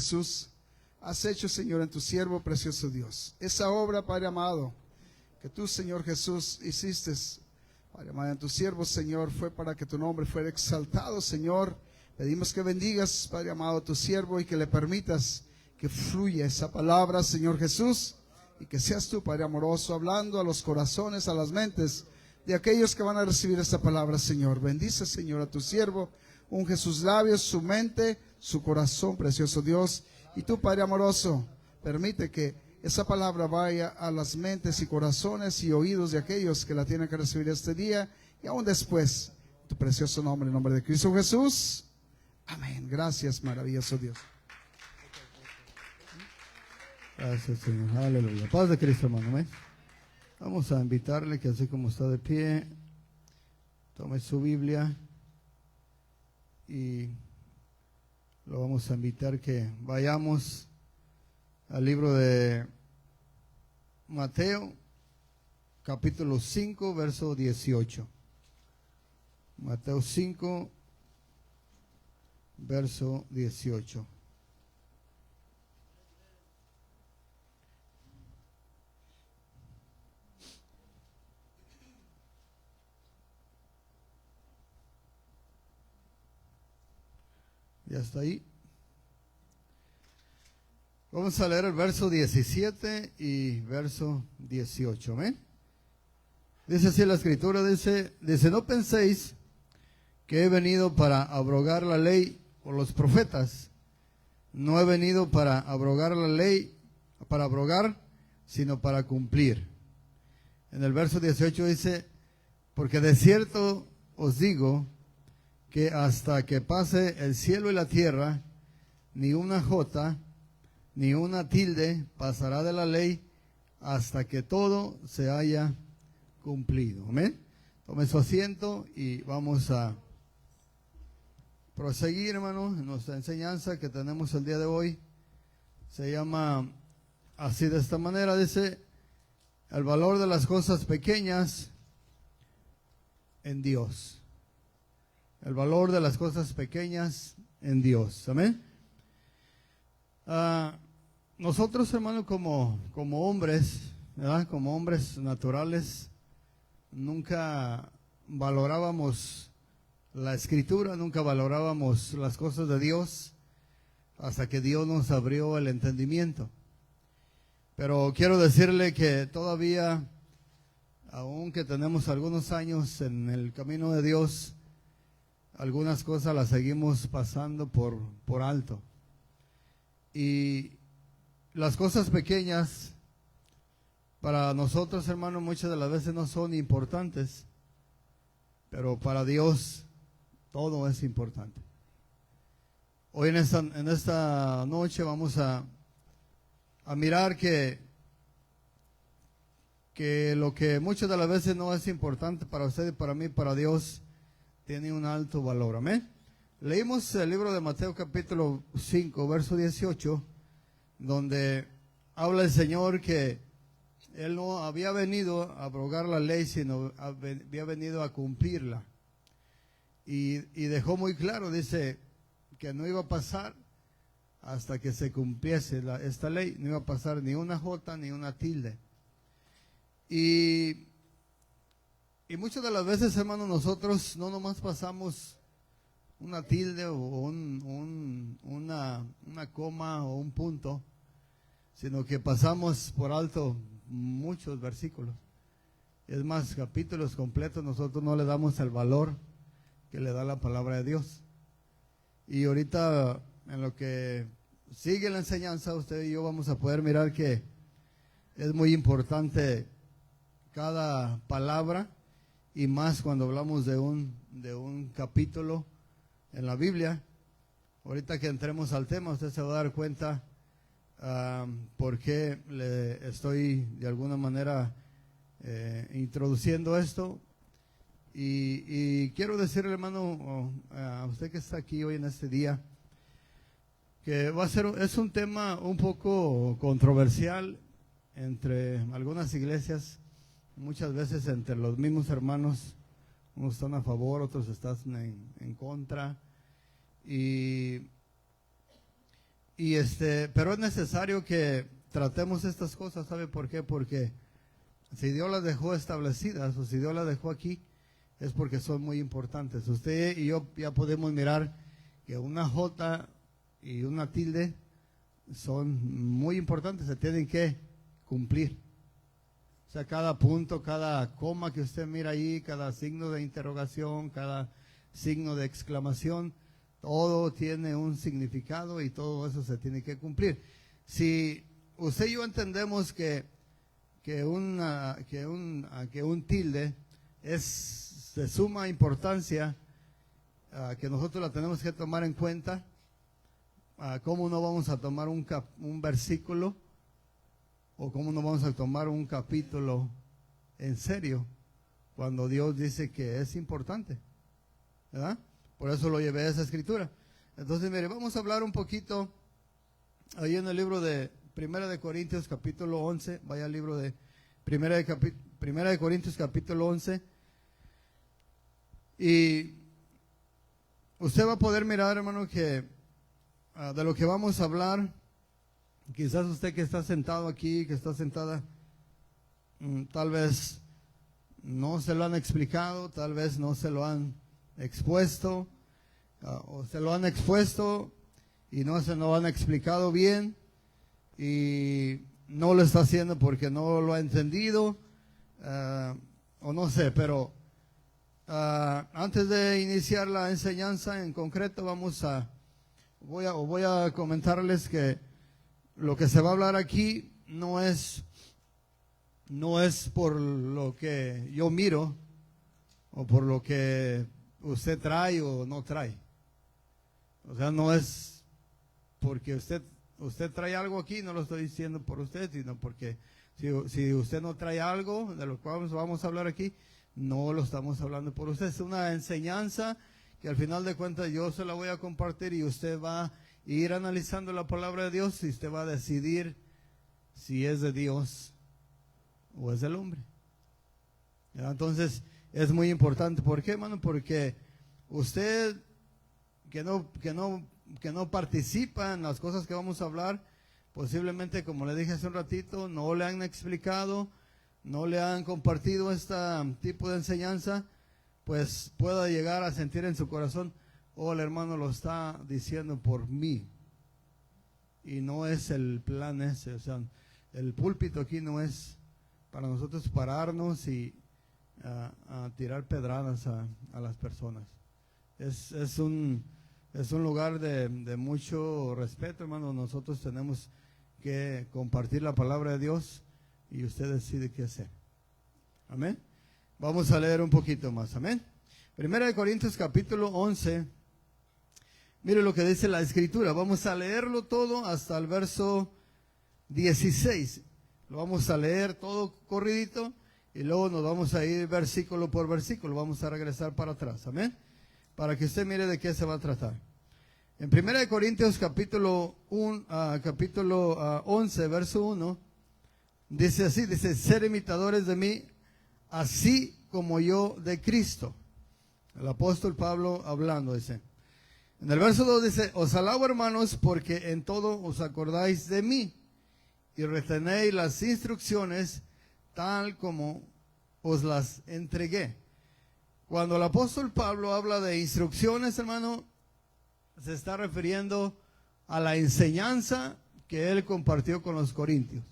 Jesús, has hecho, Señor, en tu siervo precioso Dios. Esa obra, Padre amado, que tú, Señor Jesús, hiciste, Padre amado, en tu siervo, Señor, fue para que tu nombre fuera exaltado, Señor. Pedimos que bendigas, Padre amado, a tu siervo y que le permitas que fluya esa palabra, Señor Jesús, y que seas tú, Padre amoroso, hablando a los corazones, a las mentes de aquellos que van a recibir esta palabra, Señor. Bendice, Señor, a tu siervo, unge sus labios, su mente, su corazón, precioso Dios. Y tú, Padre amoroso, permite que esa palabra vaya a las mentes y corazones y oídos de aquellos que la tienen que recibir este día y aún después. En tu precioso nombre, en nombre de Cristo Jesús. Amén. Gracias, maravilloso Dios. Gracias, Señor. Aleluya. Paz de Cristo, hermano. Amén. Vamos a invitarle que así como está de pie, tome su Biblia y lo vamos a invitar que vayamos al libro de Mateo, capítulo 5, verso 18. Mateo 5, verso 18. Ya está ahí. Vamos a leer el verso 17 y verso 18. ¿Amén? Dice así la escritura, dice, no penséis que he venido para abrogar la ley o los profetas. No he venido para abrogar la ley, para abrogar, sino para cumplir. En el verso 18 dice, porque de cierto os digo que hasta que pase el cielo y la tierra, ni una jota, ni una tilde pasará de la ley hasta que todo se haya cumplido. Amén. Tome su asiento y vamos a proseguir, hermano, en nuestra enseñanza que tenemos el día de hoy. Se llama así de esta manera, dice, el valor de las cosas pequeñas en Dios. El valor de las cosas pequeñas en Dios. Amén. Nosotros, hermano, como hombres, ¿verdad? Como hombres naturales, nunca valorábamos la Escritura, nunca valorábamos las cosas de Dios hasta que Dios nos abrió el entendimiento. Pero quiero decirle que todavía, aunque tenemos algunos años en el camino de Dios, algunas cosas las seguimos pasando por alto. Y las cosas pequeñas para nosotros, hermanos, muchas de las veces no son importantes, pero para Dios todo es importante. Hoy en esta noche vamos a mirar que lo que muchas de las veces no es importante para usted y para mí, para Dios, tiene un alto valor. Amén. Leímos el libro de Mateo capítulo 5, verso 18, donde habla el Señor que Él no había venido a abrogar la ley, sino había venido a cumplirla. Y dejó muy claro, dice, que no iba a pasar hasta que se cumpliese esta ley, no iba a pasar ni una jota ni una tilde. Y muchas de las veces, hermanos, nosotros no nomás pasamos una tilde o una coma o un punto, sino que pasamos por alto muchos versículos. Es más, capítulos completos nosotros no le damos el valor que le da la palabra de Dios. Y ahorita, en lo que sigue la enseñanza, usted y yo vamos a poder mirar que es muy importante cada palabra, y más cuando hablamos de un capítulo en la Biblia. Ahorita que entremos al tema, usted se va a dar cuenta por qué le estoy de alguna manera introduciendo esto. Y quiero decirle, hermano, a usted que está aquí hoy en este día, que es un tema un poco controversial entre algunas iglesias. Muchas veces entre los mismos hermanos, unos están a favor, otros están en contra. Y pero es necesario que tratemos estas cosas. ¿Sabe por qué? Porque si Dios las dejó establecidas o si Dios las dejó aquí, es porque son muy importantes. Usted y yo ya podemos mirar que una J y una tilde son muy importantes, se tienen que cumplir. O sea, cada punto, cada coma que usted mira ahí, cada signo de interrogación, cada signo de exclamación, todo tiene un significado y todo eso se tiene que cumplir. Si usted y yo entendemos que un tilde es de suma importancia, que nosotros la tenemos que tomar en cuenta, ¿cómo no vamos a tomar un versículo o cómo no vamos a tomar un capítulo en serio cuando Dios dice que es importante? ¿Verdad? Por eso lo llevé a esa escritura. Entonces, mire, vamos a hablar un poquito ahí en el libro de Primera de Corintios capítulo 11. Vaya al libro de Primera de Corintios capítulo 11. Y usted va a poder mirar, hermano, que de lo que vamos a hablar, quizás usted que está sentado aquí, que está sentada, tal vez no se lo han explicado, tal vez no se lo han expuesto, o se lo han expuesto y no se lo han explicado bien y no lo está haciendo porque no lo ha entendido, o no sé, pero antes de iniciar la enseñanza en concreto, voy a comentarles que lo que se va a hablar aquí no es por lo que yo miro o por lo que usted trae o no trae. O sea, no es porque usted trae algo aquí, no lo estoy diciendo por usted, sino porque si usted no trae algo de lo cual vamos a hablar aquí, no lo estamos hablando por usted. Es una enseñanza que al final de cuentas yo se la voy a compartir y usted va a ir analizando la palabra de Dios y usted va a decidir si es de Dios o es del hombre. Entonces es muy importante. ¿Por qué, hermano? Porque usted que no participa en las cosas que vamos a hablar, posiblemente, como le dije hace un ratito, no le han explicado, no le han compartido este tipo de enseñanza, pues pueda llegar a sentir en su corazón, oh, el hermano lo está diciendo por mí. Y no es el plan ese. O sea, el púlpito aquí no es para nosotros pararnos y a tirar pedradas a las personas. Es un lugar de mucho respeto, hermano. Nosotros tenemos que compartir la palabra de Dios y usted decide qué hacer. Amén. Vamos a leer un poquito más. Amén. Primera de Corintios capítulo 11. Mire lo que dice la escritura. Vamos a leerlo todo hasta el verso 16. Lo vamos a leer todo corridito y luego nos vamos a ir versículo por versículo. Vamos a regresar para atrás. Amén. Para que usted mire de qué se va a tratar. En 1 Corintios capítulo 11, verso 1, dice así, dice, ser imitadores de mí, así como yo de Cristo. El apóstol Pablo hablando, dice. En el verso 2 dice, os alabo, hermanos, porque en todo os acordáis de mí y retenéis las instrucciones tal como os las entregué. Cuando el apóstol Pablo habla de instrucciones, hermano, se está refiriendo a la enseñanza que él compartió con los corintios.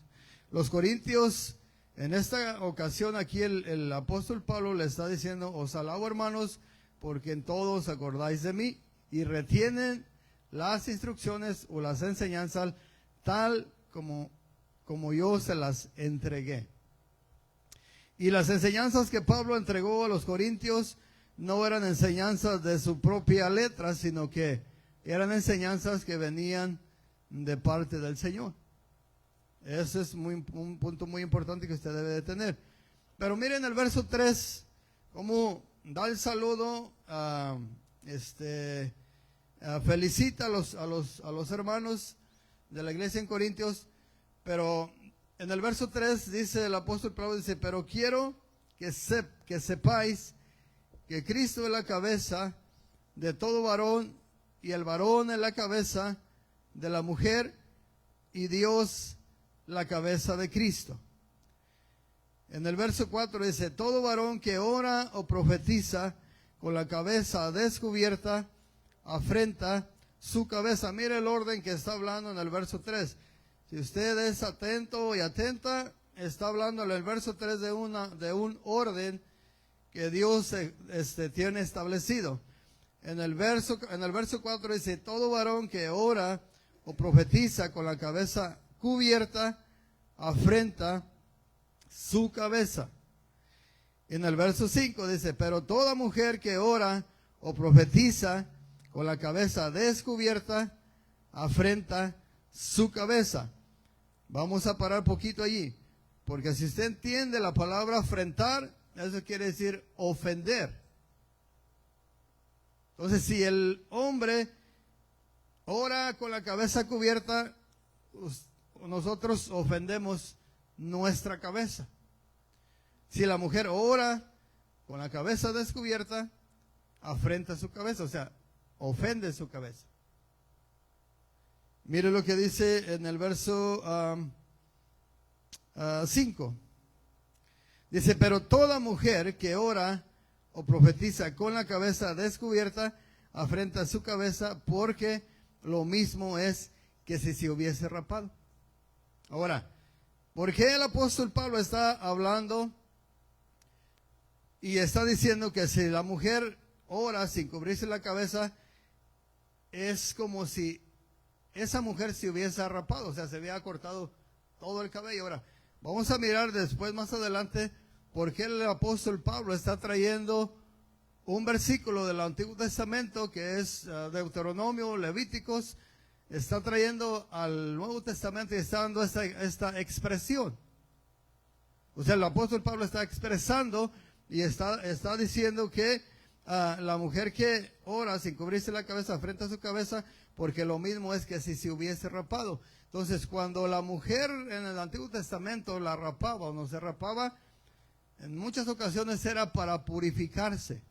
Los corintios, en esta ocasión aquí el apóstol Pablo le está diciendo, os alabo, hermanos, porque en todo os acordáis de mí y retienen las instrucciones o las enseñanzas tal como yo se las entregué. Y las enseñanzas que Pablo entregó a los corintios no eran enseñanzas de su propia letra, sino que eran enseñanzas que venían de parte del Señor. Ese es un punto muy importante que usted debe de tener. Pero miren el verso 3, cómo da el saludo, felicita a los hermanos de la iglesia en Corintios, pero en el verso 3 dice el apóstol Pablo, dice, pero quiero que sepáis que Cristo es la cabeza de todo varón y el varón es la cabeza de la mujer y Dios la cabeza de Cristo. En el verso 4 dice, todo varón que ora o profetiza con la cabeza descubierta afrenta su cabeza. Mire el orden que está hablando en el verso 3. Si usted es atento y atenta, está hablando en el verso 3 de un orden que Dios tiene establecido. En el verso 4 dice, todo varón que ora o profetiza con la cabeza cubierta afrenta su cabeza. En el verso 5 dice, pero toda mujer que ora o profetiza con la cabeza descubierta afrenta su cabeza. Vamos a parar poquito allí, porque si usted entiende la palabra afrentar, eso quiere decir ofender. Entonces, si el hombre ora con la cabeza cubierta, nosotros ofendemos nuestra cabeza. Si la mujer ora con la cabeza descubierta, afrenta su cabeza, o sea, ofende su cabeza. Mire lo que dice en el verso 5. Dice, pero toda mujer que ora o profetiza con la cabeza descubierta, afrenta su cabeza, porque lo mismo es que si se hubiese rapado. Ahora, ¿por qué el apóstol Pablo está hablando y está diciendo que si la mujer ora sin cubrirse la cabeza, es como si esa mujer se hubiese rapado, o sea, se había cortado todo el cabello? Ahora, vamos a mirar después, más adelante, por qué el apóstol Pablo está trayendo un versículo del Antiguo Testamento, que es Deuteronomio, Levíticos, está trayendo al Nuevo Testamento y está dando esta expresión. O sea, el apóstol Pablo está expresando y está diciendo que la mujer que ora sin cubrirse la cabeza afrenta su cabeza, porque lo mismo es que si se hubiese rapado. Entonces, cuando la mujer en el Antiguo Testamento la rapaba o no se rapaba, en muchas ocasiones era para purificarse,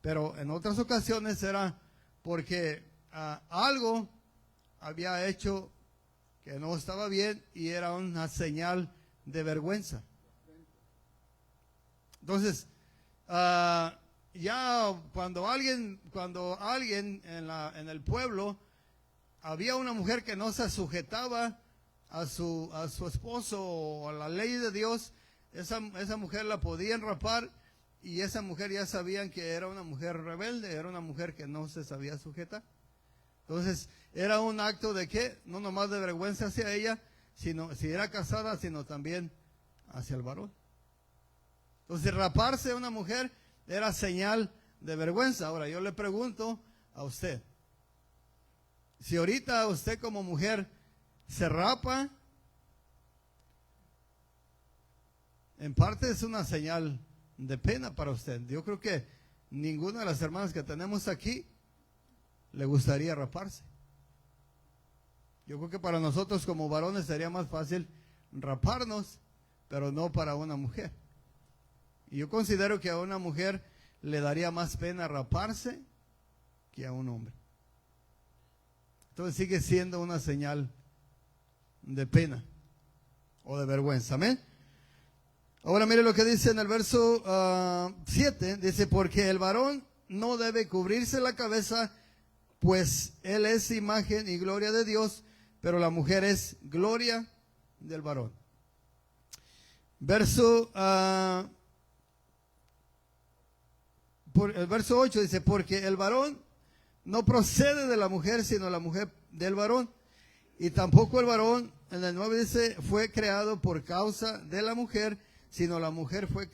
pero en otras ocasiones era porque algo había hecho que no estaba bien y era una señal de vergüenza. Entonces, ya cuando alguien en el pueblo había una mujer que no se sujetaba a su esposo o a la ley de Dios, esa mujer la podían rapar, y esa mujer ya sabían que era una mujer rebelde, era una mujer que no se sabía sujetar. Entonces, era un acto de ¿qué? No nomás de vergüenza hacia ella, sino si era casada, sino también hacia el varón. Entonces, raparse a una mujer era señal de vergüenza. Ahora, yo le pregunto a usted, si ahorita usted como mujer se rapa, en parte es una señal de pena para usted. Yo creo que ninguna de las hermanas que tenemos aquí le gustaría raparse. Yo creo que para nosotros como varones sería más fácil raparnos, pero no para una mujer. Y yo considero que a una mujer le daría más pena raparse que a un hombre. Entonces sigue siendo una señal de pena o de vergüenza. Amén. Ahora mire lo que dice en el verso 7. Dice, porque el varón no debe cubrirse la cabeza, pues él es imagen y gloria de Dios, pero la mujer es gloria del varón. El verso 8 dice, porque el varón no procede de la mujer, sino la mujer del varón. Y tampoco el varón, en el 9 dice, fue creado por causa de la mujer, sino la mujer fue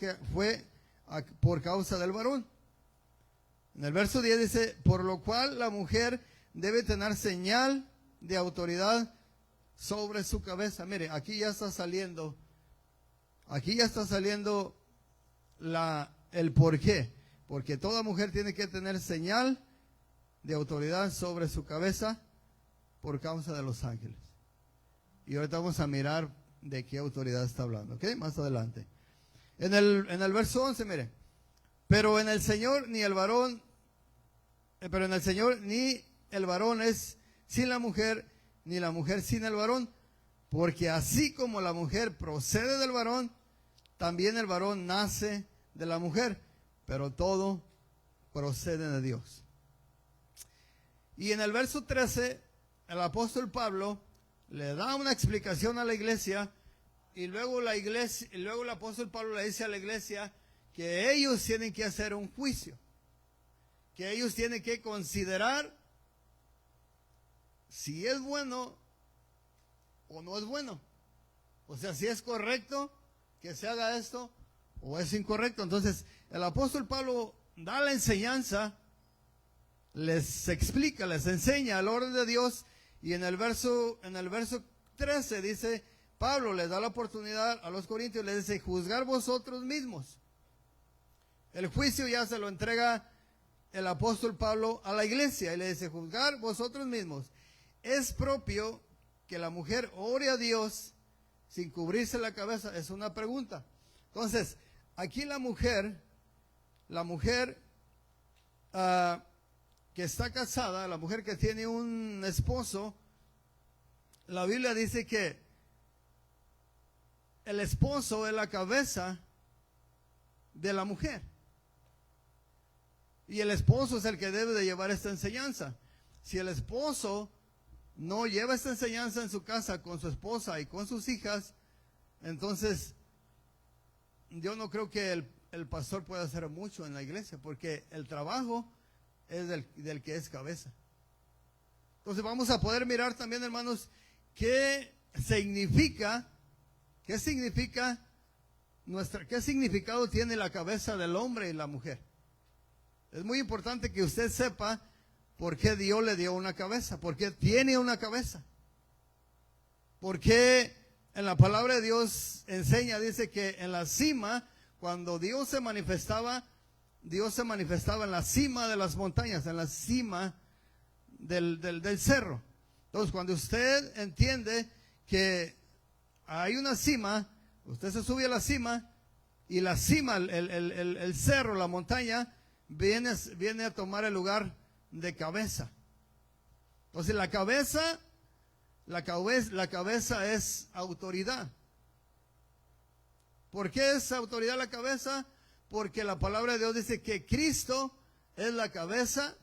por causa del varón. En el verso 10 dice, por lo cual la mujer debe tener señal de autoridad sobre su cabeza. Mire, aquí ya está saliendo el por qué. Porque toda mujer tiene que tener señal de autoridad sobre su cabeza por causa de los ángeles. Y ahorita vamos a mirar de qué autoridad está hablando, ¿ok? Más adelante. En el verso 11, mire. Pero en el Señor ni el varón es sin la mujer, ni la mujer sin el varón, porque así como la mujer procede del varón, también el varón nace de la mujer, pero todo procede de Dios. Y en el verso 13, el apóstol Pablo le da una explicación a la iglesia, y luego el apóstol Pablo le dice a la iglesia que ellos tienen que hacer un juicio, que ellos tienen que considerar si es bueno o no es bueno. O sea, si es correcto que se haga esto o es incorrecto. Entonces, el apóstol Pablo da la enseñanza, les explica, les enseña el orden de Dios, y en el verso 13 dice, Pablo les da la oportunidad a los corintios, les dice, juzgar vosotros mismos. El juicio ya se lo entrega el apóstol Pablo a la iglesia, y le dice, juzgar vosotros mismos. ¿Es propio que la mujer ore a Dios sin cubrirse la cabeza? Es una pregunta. Entonces, aquí la mujer que está casada, la mujer que tiene un esposo, la Biblia dice que el esposo es la cabeza de la mujer. Y el esposo es el que debe de llevar esta enseñanza. Si el esposo no lleva esta enseñanza en su casa con su esposa y con sus hijas, entonces yo no creo que el pastor pueda hacer mucho en la iglesia, porque el trabajo es del que es cabeza. Entonces vamos a poder mirar también, hermanos, qué significado tiene la cabeza del hombre y la mujer. Es muy importante que usted sepa por qué Dios le dio una cabeza, por qué tiene una cabeza. Porque en la palabra de Dios enseña, dice que en la cima, cuando Dios se manifestaba en la cima de las montañas, en la cima del cerro. Entonces, cuando usted entiende que hay una cima, usted se sube a la cima, y la cima, el cerro, la montaña, viene a tomar el lugar de cabeza. Entonces, la cabeza es autoridad. ¿Por qué es autoridad la cabeza? Porque la palabra de Dios dice que Cristo es la cabeza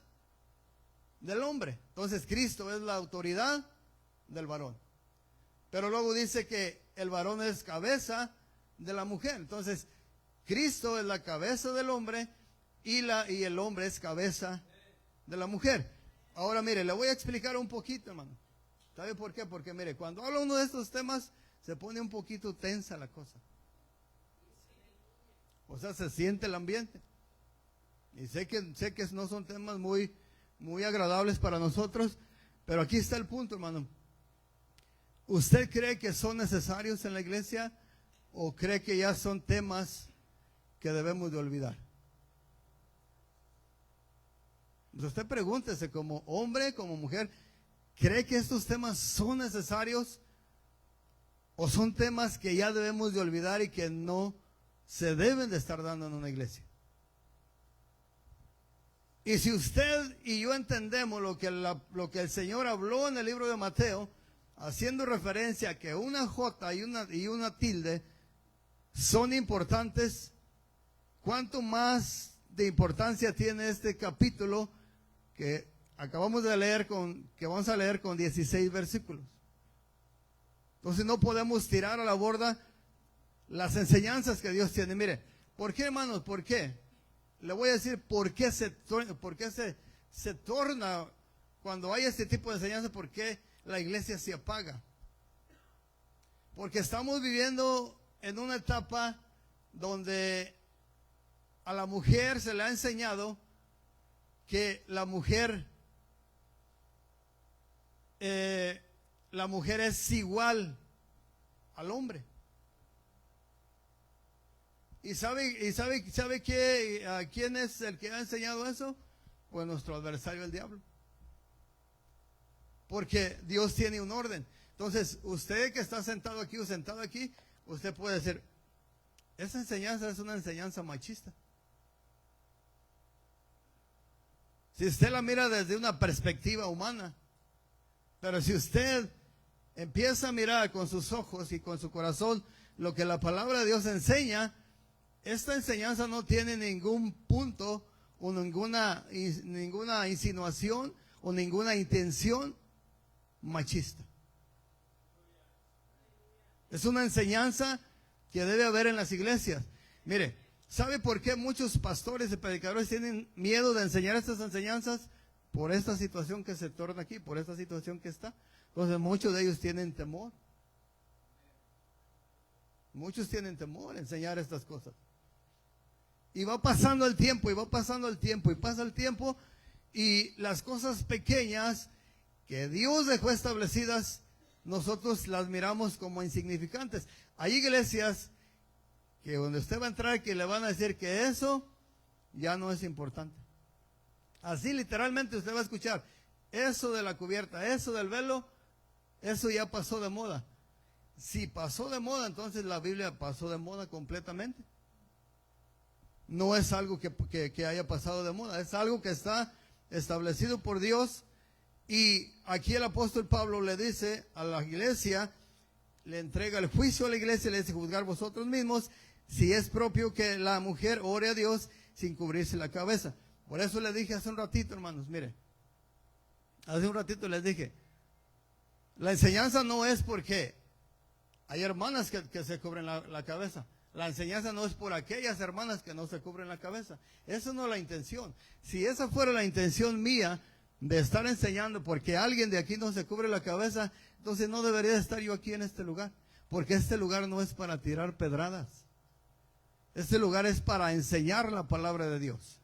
del hombre. Entonces, Cristo es la autoridad del varón. Pero luego dice que el varón es cabeza de la mujer. Entonces, Cristo es la cabeza del hombre, y el hombre es cabeza de la mujer. Ahora mire, le voy a explicar un poquito, hermano. ¿Sabe por qué? Porque mire, cuando habla uno de estos temas, se pone un poquito tensa la cosa. O sea, se siente el ambiente. Y sé que no son temas muy, muy agradables para nosotros, pero aquí está el punto, hermano. ¿Usted cree que son necesarios en la iglesia, o cree que ya son temas que debemos de olvidar? Pues usted pregúntese, como hombre, como mujer, ¿cree que estos temas son necesarios, o son temas que ya debemos de olvidar y que no se deben de estar dando en una iglesia? Y si usted y yo entendemos lo que el Señor habló en el libro de Mateo, haciendo referencia a que una J y una tilde son importantes, ¿cuánto más de importancia tiene este capítulo que acabamos de leer que vamos a leer con 16 versículos? Entonces no podemos tirar a la borda las enseñanzas que Dios tiene. Mire, ¿por qué, hermanos? ¿Por qué? Le voy a decir por qué se torna cuando hay este tipo de enseñanza, por qué la iglesia se apaga. Porque estamos viviendo en una etapa donde a la mujer se le ha enseñado que la mujer es igual al hombre. ¿Y sabe quién es el que ha enseñado eso? Pues nuestro adversario, el diablo. Porque Dios tiene un orden. Entonces, usted que está sentado aquí o sentado aquí, usted puede decir, esa enseñanza es una enseñanza machista. Si usted la mira desde una perspectiva humana, Pero si usted empieza a mirar con sus ojos y con su corazón lo que la palabra de Dios enseña, esta enseñanza no tiene ningún punto o ninguna insinuación o ninguna intención machista. Es una enseñanza que debe haber en las iglesias. Mire, ¿sabe por qué muchos pastores y predicadores tienen miedo de enseñar estas enseñanzas? Por esta situación que se torna aquí, por esta situación que está. Entonces muchos de ellos tienen temor. Muchos tienen temor a enseñar estas cosas. Y va pasando el tiempo, y va pasando el tiempo, y pasa el tiempo, y las cosas pequeñas que Dios dejó establecidas, nosotros las miramos como insignificantes. Hay iglesias que donde usted va a entrar que le van a decir que eso ya no es importante. Así literalmente usted va a escuchar, eso de la cubierta, eso del velo, eso ya pasó de moda. Si pasó de moda, entonces la Biblia pasó de moda completamente. No es algo que haya pasado de moda, es algo que está establecido por Dios. Y aquí el apóstol Pablo le dice a la iglesia, le entrega el juicio a la iglesia, le dice: juzgar vosotros mismos si es propio que la mujer ore a Dios sin cubrirse la cabeza. Por eso le dije hace un ratito, hermanos, mire, hace un ratito les dije, la enseñanza no es porque hay hermanas que se cubren la cabeza. La enseñanza no es por aquellas hermanas que no se cubren la cabeza. Esa no es la intención. Si esa fuera la intención mía de estar enseñando porque alguien de aquí no se cubre la cabeza, entonces no debería estar yo aquí en este lugar. Porque este lugar no es para tirar pedradas. Este lugar es para enseñar la palabra de Dios.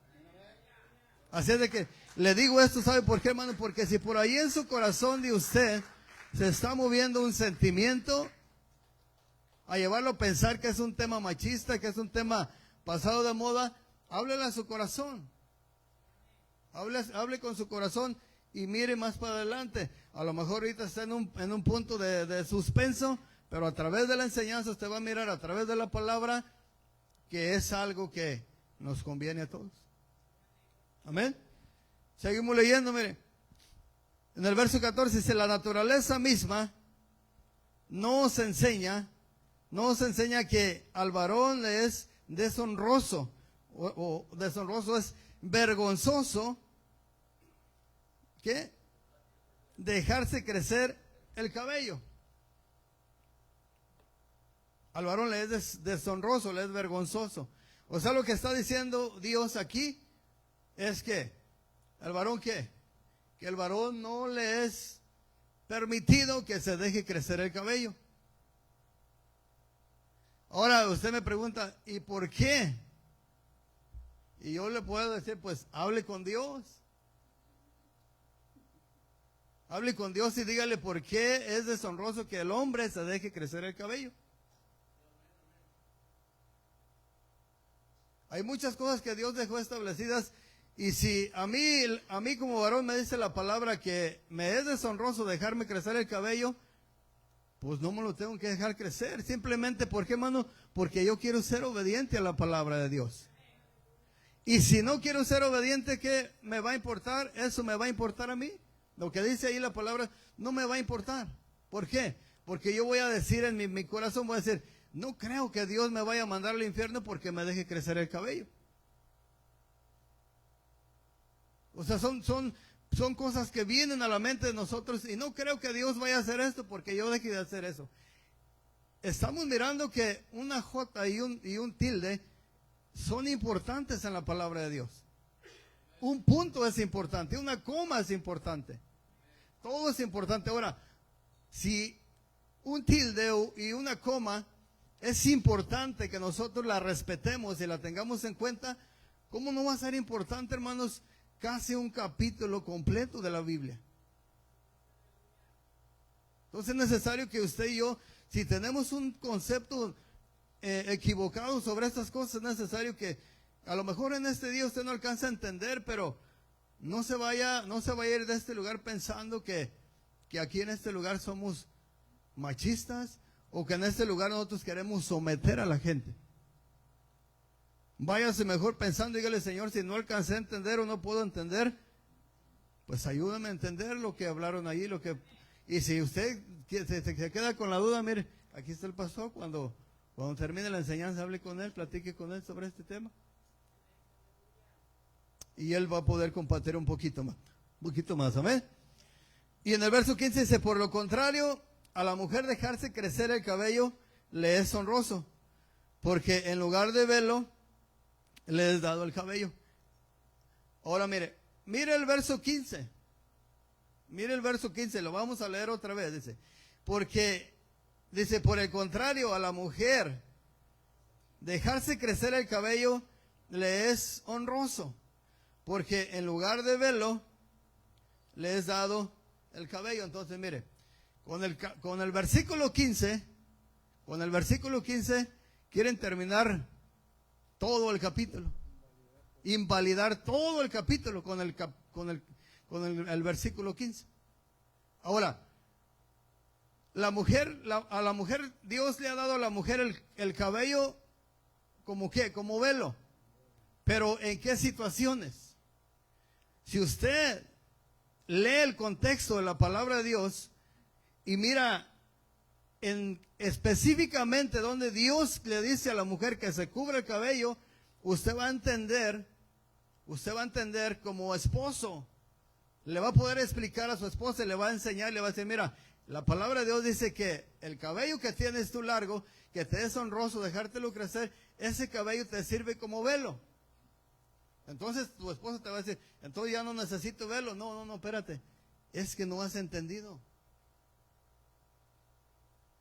Así es de que le digo esto, ¿sabe por qué, hermano? Porque si por ahí en su corazón de usted se está moviendo un sentimiento a llevarlo a pensar que es un tema machista, que es un tema pasado de moda, háblele a su corazón. Hable con su corazón y mire más para adelante. A lo mejor ahorita está en un punto de suspenso, pero a través de la enseñanza usted va a mirar, a través de la palabra, que es algo que nos conviene a todos. Amén. Seguimos leyendo, mire. En el verso 14 dice: la naturaleza misma no os enseña que al varón le es deshonroso, o deshonroso es vergonzoso, ¿qué? Dejarse crecer el cabello. Al varón le es deshonroso, le es vergonzoso. O sea, lo que está diciendo Dios aquí es que al varón, ¿qué? Que el varón no le es permitido que se deje crecer el cabello. Ahora usted me pregunta, ¿y por qué? Y yo le puedo decir, pues hable con Dios. Hable con Dios y dígale por qué es deshonroso que el hombre se deje crecer el cabello. Hay muchas cosas que Dios dejó establecidas, y si a mí como varón me dice la palabra que me es deshonroso dejarme crecer el cabello, pues no me lo tengo que dejar crecer. Simplemente, ¿por qué, hermano? Porque yo quiero ser obediente a la palabra de Dios. Y si no quiero ser obediente, ¿qué me va a importar? Eso me va a importar a mí. Lo que dice ahí la palabra no me va a importar. ¿Por qué? Porque yo voy a decir en mi corazón, voy a decir, no creo que Dios me vaya a mandar al infierno porque me deje crecer el cabello. O sea, son cosas que vienen a la mente de nosotros, y no creo que Dios vaya a hacer esto porque yo deje de hacer eso. Estamos mirando que una J y un tilde son importantes en la palabra de Dios. Un punto es importante, una coma es importante. Todo es importante. Ahora, si un tilde y una coma es importante que nosotros la respetemos y la tengamos en cuenta, ¿cómo no va a ser importante, hermanos, casi un capítulo completo de la Biblia? Entonces es necesario que usted y yo, si tenemos un concepto equivocado sobre estas cosas, es necesario que a lo mejor en este día usted no alcanza a entender, pero no se vaya a ir de este lugar pensando que aquí en este lugar somos machistas, o que en este lugar nosotros queremos someter a la gente. Váyase mejor pensando, dígale: Señor, si no alcancé a entender o no puedo entender, pues ayúdame a entender lo que hablaron ahí, Y si usted se queda con la duda, mire, aquí está el pastor, cuando termine la enseñanza, hable con él, platique con él sobre este tema. Y él va a poder compartir un poquito más, amén. Y en el verso 15 dice, por lo contrario, a la mujer dejarse crecer el cabello le es honroso, porque en lugar de velo, le es dado el cabello. Ahora mire el verso 15. Mire el verso 15, lo vamos a leer otra vez. Dice, porque, dice, por el contrario, a la mujer dejarse crecer el cabello le es honroso, porque en lugar de velo, le es dado el cabello. Entonces, mire, con el versículo 15, quieren terminar todo el capítulo, invalidar todo el capítulo con el versículo 15. Ahora, a la mujer, Dios le ha dado a la mujer el cabello como ¿qué? Como velo. Pero ¿en qué situaciones? Si usted lee el contexto de la palabra de Dios y mira específicamente donde Dios le dice a la mujer que se cubra el cabello, usted va a entender como esposo, le va a poder explicar a su esposa, le va a enseñar, le va a decir, mira, la palabra de Dios dice que el cabello que tienes tú largo, que te es honroso dejártelo crecer, ese cabello te sirve como velo. Entonces tu esposa te va a decir, entonces ya no necesito velo. No, espérate, es que no has entendido.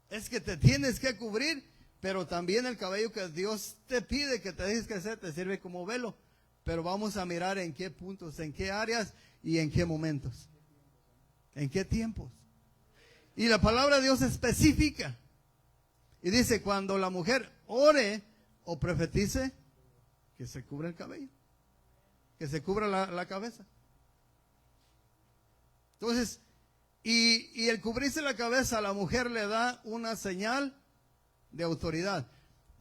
Es que te tienes que cubrir, pero también el cabello que Dios te pide que te dejes crecer te sirve como velo. Pero vamos a mirar en qué puntos, en qué áreas y en qué momentos. En qué tiempos. Y la palabra de Dios especifica. Y dice, cuando la mujer ore o profetice, que se cubra el cabello. Que se cubra la cabeza. Entonces, y el cubrirse la cabeza a la mujer le da una señal de autoridad.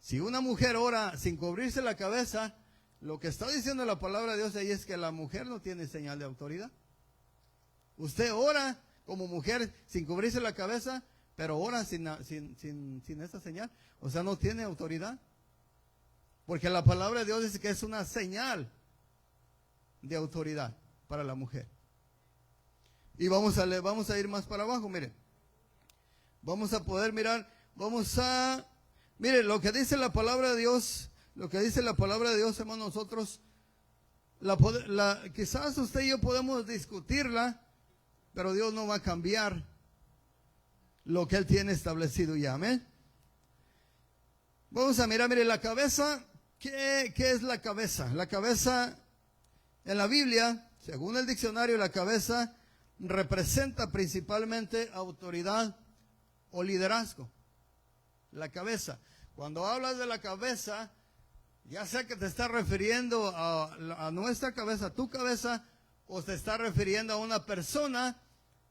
Si una mujer ora sin cubrirse la cabeza, lo que está diciendo la palabra de Dios ahí es que la mujer no tiene señal de autoridad. Usted ora como mujer sin cubrirse la cabeza, pero ora sin esa señal. O sea, no tiene autoridad. Porque la palabra de Dios dice que es una señal de autoridad para la mujer. Y vamos a ir más para abajo, mire. Vamos a poder mirar, mire, lo que dice la palabra de Dios, hermano, nosotros, quizás usted y yo podemos discutirla, pero Dios no va a cambiar lo que Él tiene establecido ya, amén. Vamos a mirar, mire, la cabeza, ¿qué es la cabeza? La cabeza, en la Biblia, según el diccionario, la cabeza representa principalmente autoridad o liderazgo. La cabeza. Cuando hablas de la cabeza, ya sea que te está refiriendo a nuestra cabeza, a tu cabeza, o te está refiriendo a una persona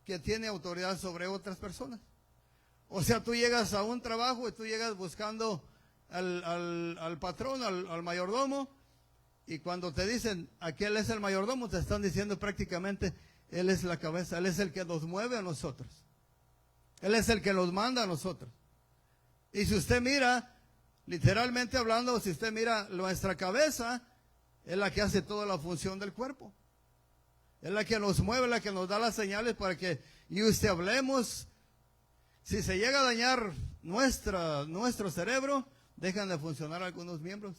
que tiene autoridad sobre otras personas. O sea, tú llegas a un trabajo y tú llegas buscando al patrón, al mayordomo, y cuando te dicen aquel es el mayordomo, te están diciendo prácticamente Él es la cabeza, Él es el que nos mueve a nosotros. Él es el que nos manda a nosotros. Y si usted mira, literalmente hablando, si usted mira nuestra cabeza, es la que hace toda la función del cuerpo. Es la que nos mueve, la que nos da las señales para que yo y usted hablemos. Si se llega a dañar nuestro cerebro, dejan de funcionar algunos miembros.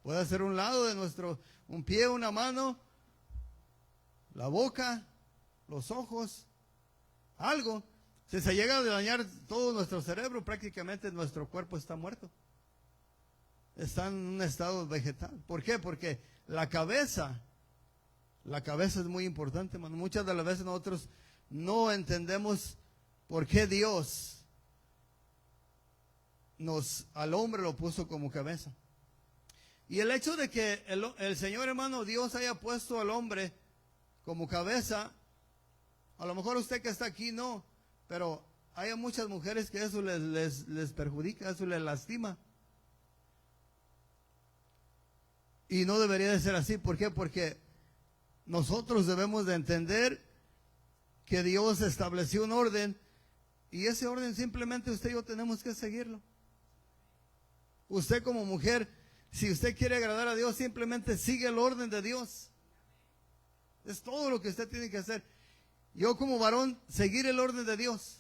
Puede ser un lado de un pie, una mano, la boca, los ojos, algo. Si se llega a dañar todo nuestro cerebro, prácticamente nuestro cuerpo está muerto. Está en un estado vegetal. ¿Por qué? Porque la cabeza es muy importante, hermano. Muchas de las veces nosotros no entendemos por qué Dios al hombre lo puso como cabeza. Y el hecho de que el Señor, hermano, Dios haya puesto al hombre como cabeza, a lo mejor usted que está aquí no, pero hay muchas mujeres que eso les perjudica, eso les lastima. Y no debería de ser así. ¿Por qué? Porque nosotros debemos de entender que Dios estableció un orden, y ese orden simplemente usted y yo tenemos que seguirlo. Usted como mujer, si usted quiere agradar a Dios, simplemente sigue el orden de Dios. Es todo lo que usted tiene que hacer. Yo como varón, seguir el orden de Dios.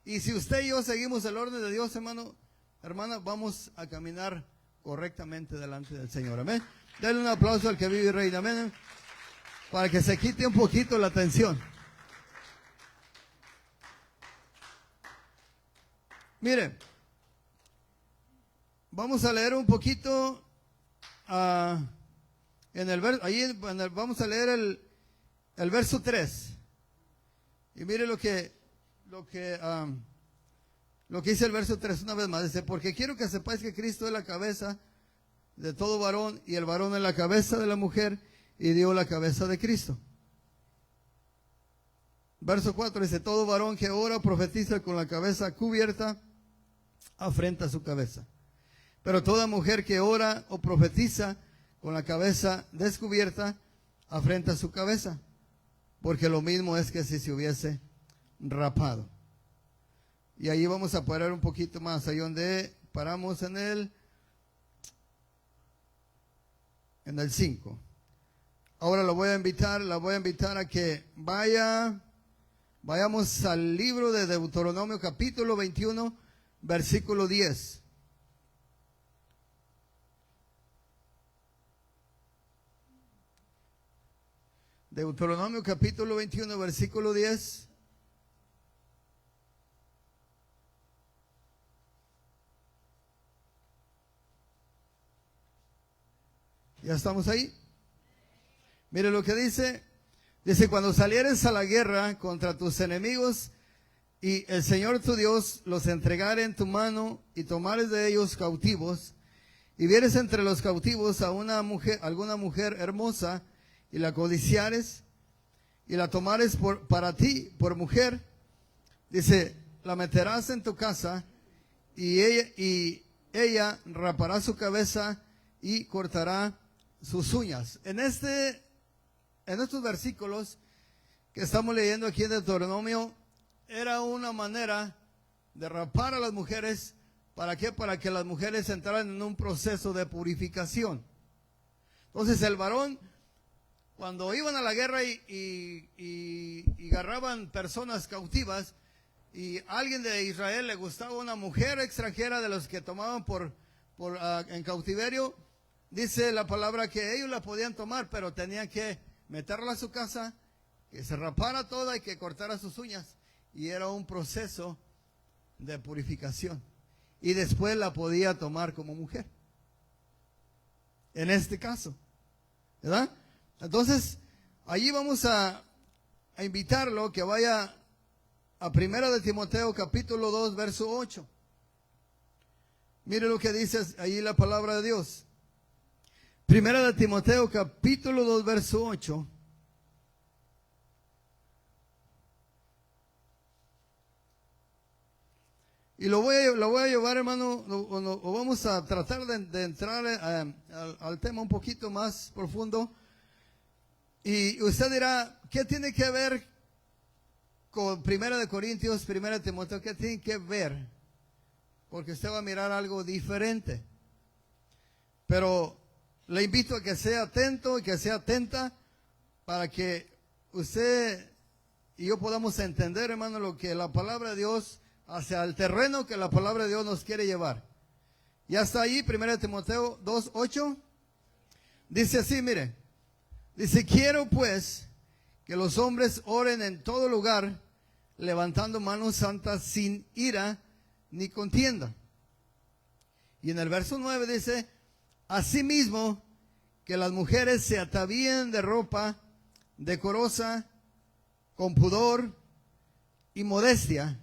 Y si usted y yo seguimos el orden de Dios, hermano, hermana, vamos a caminar correctamente delante del Señor. Amén. Denle un aplauso al que vive y reina. Amén. Para que se quite un poquito la tensión. Mire, vamos a leer un poquito vamos a leer el verso 3. Y mire lo que dice el verso 3 una vez más. Dice, porque quiero que sepáis que Cristo es la cabeza de todo varón, y el varón es la cabeza de la mujer, y Dios la cabeza de Cristo. Verso 4 dice, todo varón que ora o profetiza con la cabeza cubierta, afrenta su cabeza. Pero toda mujer que ora o profetiza con la cabeza descubierta, afrenta su cabeza, porque lo mismo es que si se hubiese rapado. Y ahí vamos a parar un poquito más, ahí donde paramos en el 5. Ahora la voy a invitar a que vayamos al libro de Deuteronomio capítulo 21, versículo 10. Deuteronomio capítulo 21, versículo 10. ¿Ya estamos ahí? Mire lo que dice. Dice, cuando salieres a la guerra contra tus enemigos y el Señor tu Dios los entregare en tu mano y tomares de ellos cautivos, y vieres entre los cautivos a alguna mujer hermosa, y la codiciares y la tomares para ti por mujer, dice, la meterás en tu casa y ella rapará su cabeza y cortará sus uñas. En estos versículos que estamos leyendo aquí en Deuteronomio, era una manera de rapar a las mujeres. ¿Para qué? Para que las mujeres entraran en un proceso de purificación. Entonces el varón, cuando iban a la guerra y agarraban personas cautivas, y a alguien de Israel le gustaba una mujer extranjera de los que tomaban en cautiverio, dice la palabra que ellos la podían tomar, pero tenían que meterla a su casa, que se rapara toda y que cortara sus uñas. Y era un proceso de purificación. Y después la podía tomar como mujer. En este caso, ¿verdad? Entonces, allí vamos a invitarlo que vaya a 1 de Timoteo capítulo 2, verso 8. Mire lo que dice allí la palabra de Dios. 1 de Timoteo capítulo 2, verso 8. Y lo voy a llevar, hermano, o vamos a tratar de entrar al tema un poquito más profundo. Y usted dirá, ¿qué tiene que ver con 1 de Corintios, 1 de Timoteo? ¿Qué tiene que ver? Porque usted va a mirar algo diferente. Pero le invito a que sea atento y que sea atenta para que usted y yo podamos entender, hermano, lo que la palabra de Dios, hacia el terreno que la palabra de Dios nos quiere llevar. Ya está ahí, 1 Timoteo 2:8. Dice así, mire. Dice, quiero pues que los hombres oren en todo lugar, levantando manos santas sin ira ni contienda. Y en el verso 9 dice, asimismo, que las mujeres se atavíen de ropa decorosa, con pudor y modestia,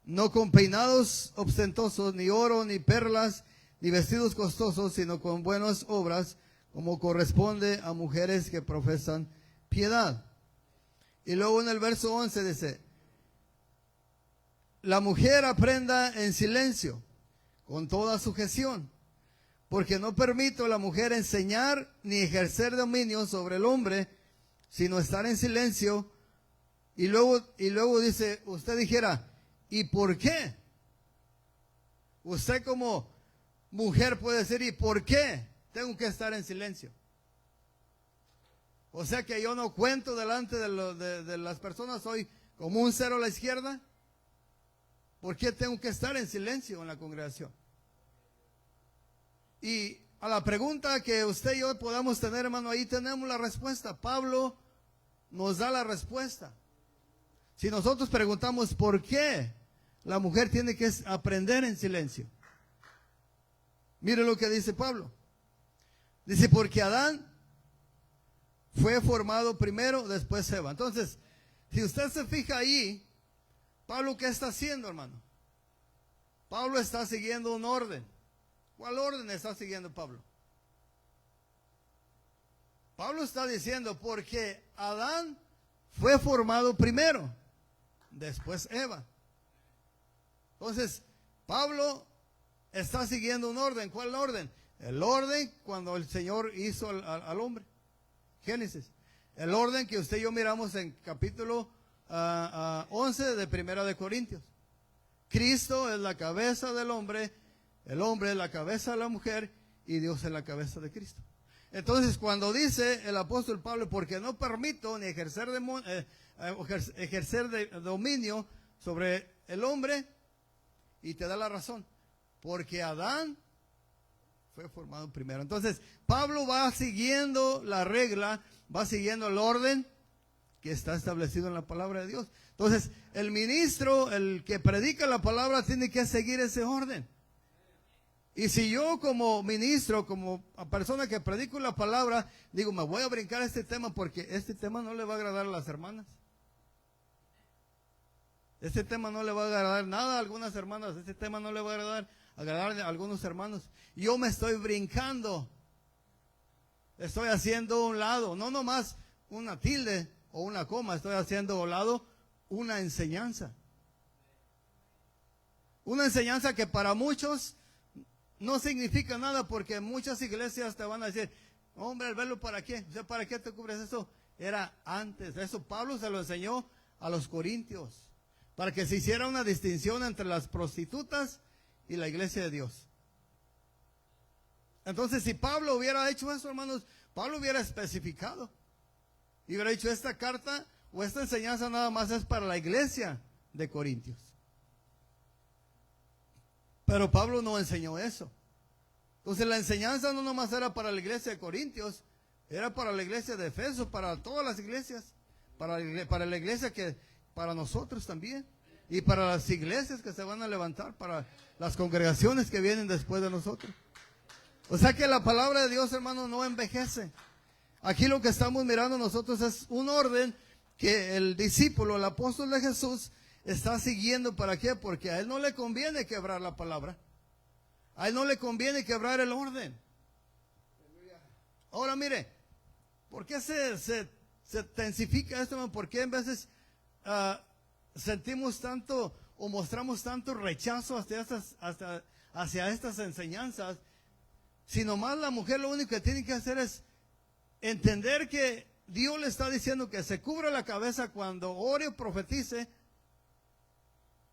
no con peinados ostentosos, ni oro, ni perlas, ni vestidos costosos, sino con buenas obras, como corresponde a mujeres que profesan piedad. Y luego en el verso 11 dice, la mujer aprenda en silencio, con toda sujeción, porque no permito a la mujer enseñar ni ejercer dominio sobre el hombre, sino estar en silencio Y luego dice, usted dijera, ¿y por qué? Usted como mujer puede decir, ¿y por qué tengo que estar en silencio? O sea que yo no cuento delante de las personas, soy como un cero a la izquierda. ¿Por qué tengo que estar en silencio en la congregación? Y a la pregunta que usted y yo podamos tener, hermano, ahí tenemos la respuesta. Pablo nos da la respuesta. Si nosotros preguntamos por qué la mujer tiene que aprender en silencio. Mire lo que dice Pablo. Dice, porque Adán fue formado primero, después Eva. Entonces, si usted se fija ahí, Pablo, ¿qué está haciendo, hermano? Pablo está siguiendo un orden. ¿Cuál orden está siguiendo Pablo? Pablo está diciendo, porque Adán fue formado primero, después Eva. Entonces, Pablo está siguiendo un orden. ¿Cuál orden? El orden cuando el Señor hizo al hombre. Génesis. El orden que usted y yo miramos en capítulo 11 de Primera de Corintios. Cristo es la cabeza del hombre, el hombre es la cabeza de la mujer y Dios es la cabeza de Cristo. Entonces, cuando dice el apóstol Pablo, porque no permito ni ejercer de dominio sobre el hombre, y te da la razón, porque Adán fue formado primero. Entonces, Pablo va siguiendo la regla, va siguiendo el orden que está establecido en la palabra de Dios. Entonces, el ministro, el que predica la palabra, tiene que seguir ese orden. Y si yo como ministro, como persona que predico la palabra, digo, me voy a brincar este tema porque este tema no le va a agradar a las hermanas. Este tema no le va a agradar nada a algunas hermanas. Este tema no le va a agradar a algunos hermanos. Yo me estoy brincando. Estoy haciendo a un lado, no nomás una tilde o una coma, estoy haciendo a un lado una enseñanza. Una enseñanza que para muchos no significa nada, porque muchas iglesias te van a decir, hombre, el velo ¿para qué? O sea, ¿para qué te cubres eso? Era antes. Eso Pablo se lo enseñó a los corintios, para que se hiciera una distinción entre las prostitutas y la iglesia de Dios. Entonces, si Pablo hubiera hecho eso, hermanos, Pablo hubiera especificado y hubiera dicho, esta carta o esta enseñanza nada más es para la iglesia de Corintios. Pero Pablo no enseñó eso. Entonces, la enseñanza no nomás era para la iglesia de Corintios, era para la iglesia de Efeso, para todas las iglesias, para la iglesia que para nosotros también, y para las iglesias que se van a levantar, para las congregaciones que vienen después de nosotros. O sea que la palabra de Dios, hermano, no envejece. Aquí lo que estamos mirando nosotros es un orden que el discípulo, el apóstol de Jesús, está siguiendo. ¿Para qué? Porque a él no le conviene quebrar la palabra. A él no le conviene quebrar el orden. Ahora mire, ¿por qué se intensifica esto, hermano? ¿Por qué en veces sentimos tanto o mostramos tanto rechazo hacia estas enseñanzas? Si nomás la mujer lo único que tiene que hacer es entender que Dios le está diciendo que se cubra la cabeza cuando ore o profetice,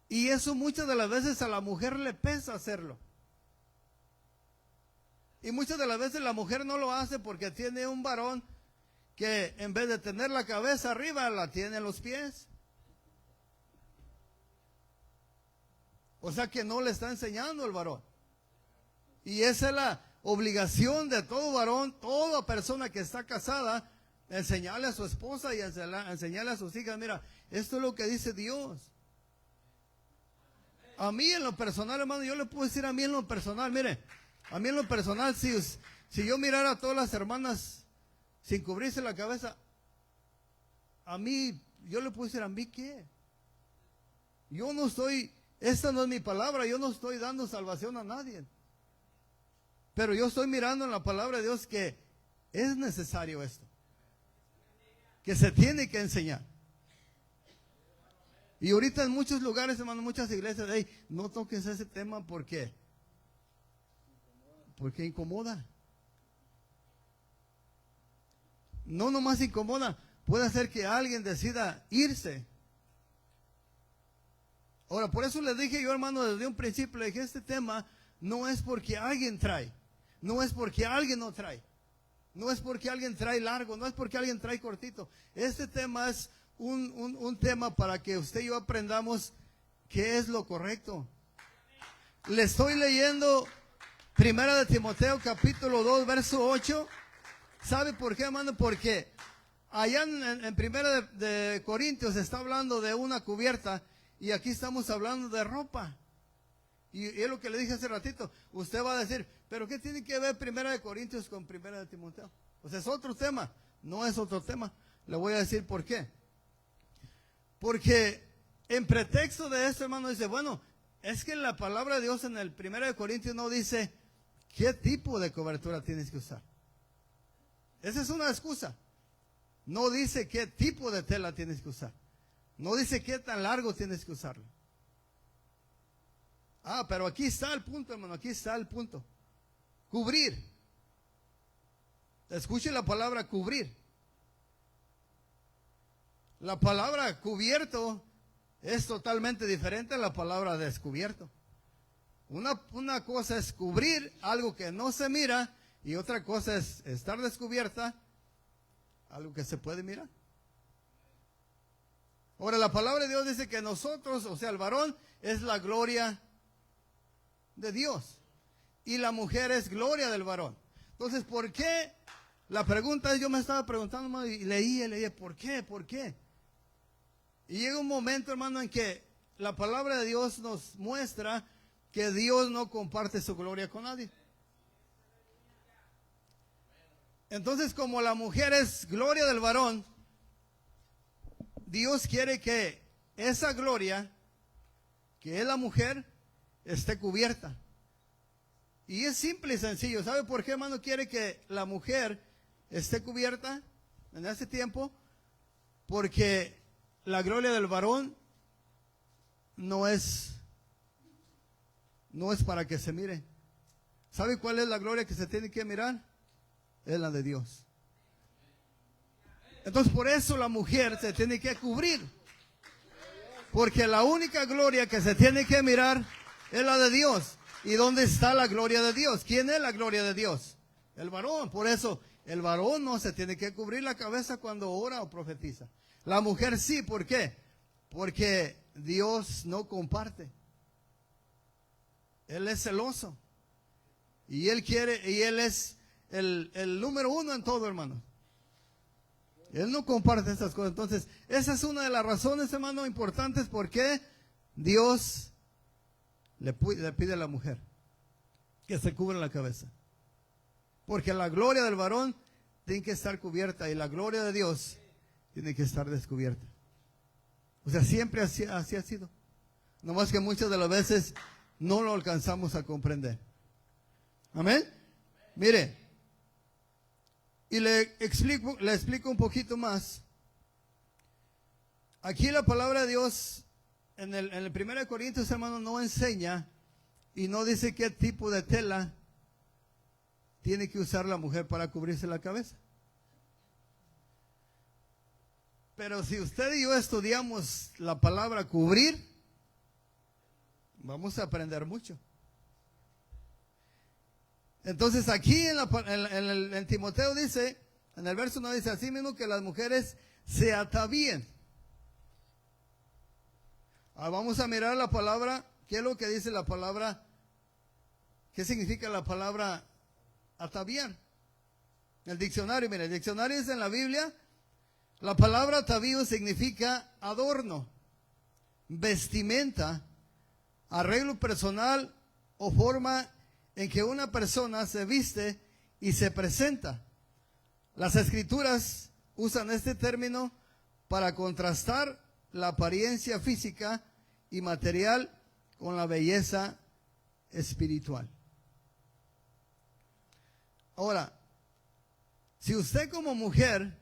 y eso muchas de las veces a la mujer le pesa hacerlo. Y muchas de las veces la mujer no lo hace porque tiene un varón que en vez de tener la cabeza arriba, la tiene en los pies. O sea que no le está enseñando el varón. Y esa es la obligación de todo varón, toda persona que está casada, enseñarle a su esposa y enseñarle a sus hijas, mira, esto es lo que dice Dios. A mí en lo personal, hermano, yo le puedo decir a mí en lo personal, mire, a mí en lo personal, si yo mirara a todas las hermanas sin cubrirse la cabeza, a mí, yo le puedo decir, ¿a mí qué? Yo no estoy, esta no es mi palabra, yo no estoy dando salvación a nadie. Pero yo estoy mirando en la palabra de Dios que es necesario esto, que se tiene que enseñar. Y ahorita en muchos lugares, hermano, muchas iglesias, hey, no toques ese tema porque incomoda. No nomás incomoda, puede hacer que alguien decida irse Ahora, por eso les dije yo, hermano, desde un principio, le dije, este tema no es porque alguien trae, no es porque alguien no trae, no es porque alguien trae largo, no es porque alguien trae cortito. Este tema es un tema para que usted y yo aprendamos qué es lo correcto. Le estoy leyendo Primera de Timoteo, capítulo 2, verso 8. ¿Sabe por qué, hermano? Porque allá en Primera de Corintios está hablando de una cubierta y aquí estamos hablando de ropa. Y es lo que le dije hace ratito. Usted va a decir, ¿pero qué tiene que ver Primera de Corintios con Primera de Timoteo? O sea, es otro tema. No es otro tema. Le voy a decir por qué. Porque en pretexto de esto, hermano, dice, bueno, es que la palabra de Dios en el Primera de Corintios no dice qué tipo de cobertura tienes que usar. Esa es una excusa. No dice qué tipo de tela tienes que usar. No dice qué tan largo tienes que usarlo. Ah, pero aquí está el punto, hermano, aquí está el punto. Cubrir. Escuche la palabra cubrir. La palabra cubierto es totalmente diferente a la palabra descubierto. Una cosa es cubrir algo que no se mira y otra cosa es estar descubierta, algo que se puede mirar. Ahora, la palabra de Dios dice que nosotros, o sea, el varón es la gloria de Dios y la mujer es gloria del varón. Entonces, ¿por qué? La pregunta es, yo me estaba preguntando, hermano, y leía, ¿por qué? ¿Por qué? Y llega un momento, hermano, en que la palabra de Dios nos muestra que Dios no comparte su gloria con nadie. Entonces, como la mujer es gloria del varón, Dios quiere que esa gloria, que es la mujer, esté cubierta. Y es simple y sencillo. ¿Sabe por qué, hermano, quiere que la mujer esté cubierta en ese tiempo? Porque la gloria del varón no es para que se mire. ¿Sabe cuál es la gloria que se tiene que mirar? Es la de Dios. Entonces, por eso la mujer se tiene que cubrir. Porque la única gloria que se tiene que mirar es la de Dios. ¿Y dónde está la gloria de Dios? ¿Quién es la gloria de Dios? El varón. Por eso, el varón no se tiene que cubrir la cabeza cuando ora o profetiza. La mujer sí. ¿Por qué? Porque Dios no comparte. Él es celoso. Y Él quiere, y Él es el número uno en todo, hermano. Él no comparte estas cosas. Entonces, esa es una de las razones, hermano, importantes por qué Dios le pide a la mujer que se cubra la cabeza. Porque la gloria del varón tiene que estar cubierta y la gloria de Dios tiene que estar descubierta. O sea, siempre así ha sido. Nomás que muchas de las veces no lo alcanzamos a comprender. Amén. Mire. Y le explico un poquito más. Aquí la palabra de Dios en el 1 Corintios, hermano, no enseña y no dice qué tipo de tela tiene que usar la mujer para cubrirse la cabeza. Pero si usted y yo estudiamos la palabra cubrir, vamos a aprender mucho. Entonces aquí en Timoteo dice, en el verso 1 dice, así mismo que las mujeres se atavíen. Ahora vamos a mirar la palabra, ¿qué es lo que dice la palabra? ¿Qué significa la palabra ataviar? El diccionario, mire, el diccionario dice en la Biblia, la palabra atavío significa adorno, vestimenta, arreglo personal o forma en que una persona se viste y se presenta. Las escrituras usan este término para contrastar la apariencia física y material con la belleza espiritual. Ahora, si usted como mujer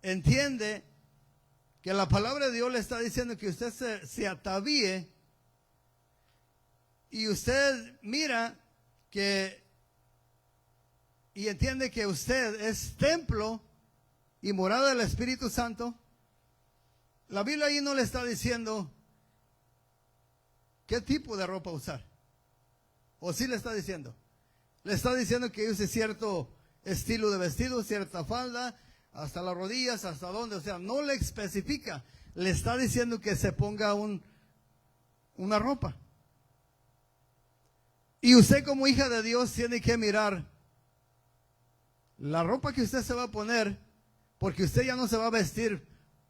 entiende que la palabra de Dios le está diciendo que usted se atavíe y usted mira y entiende que usted es templo y morada del Espíritu Santo, la Biblia ahí no le está diciendo qué tipo de ropa usar. ¿O sí le está diciendo? Le está diciendo que use cierto estilo de vestido, cierta falda, hasta las rodillas, hasta dónde. O sea, no le especifica. Le está diciendo que se ponga una ropa. Y usted como hija de Dios tiene que mirar la ropa que usted se va a poner, porque usted ya no se va a vestir,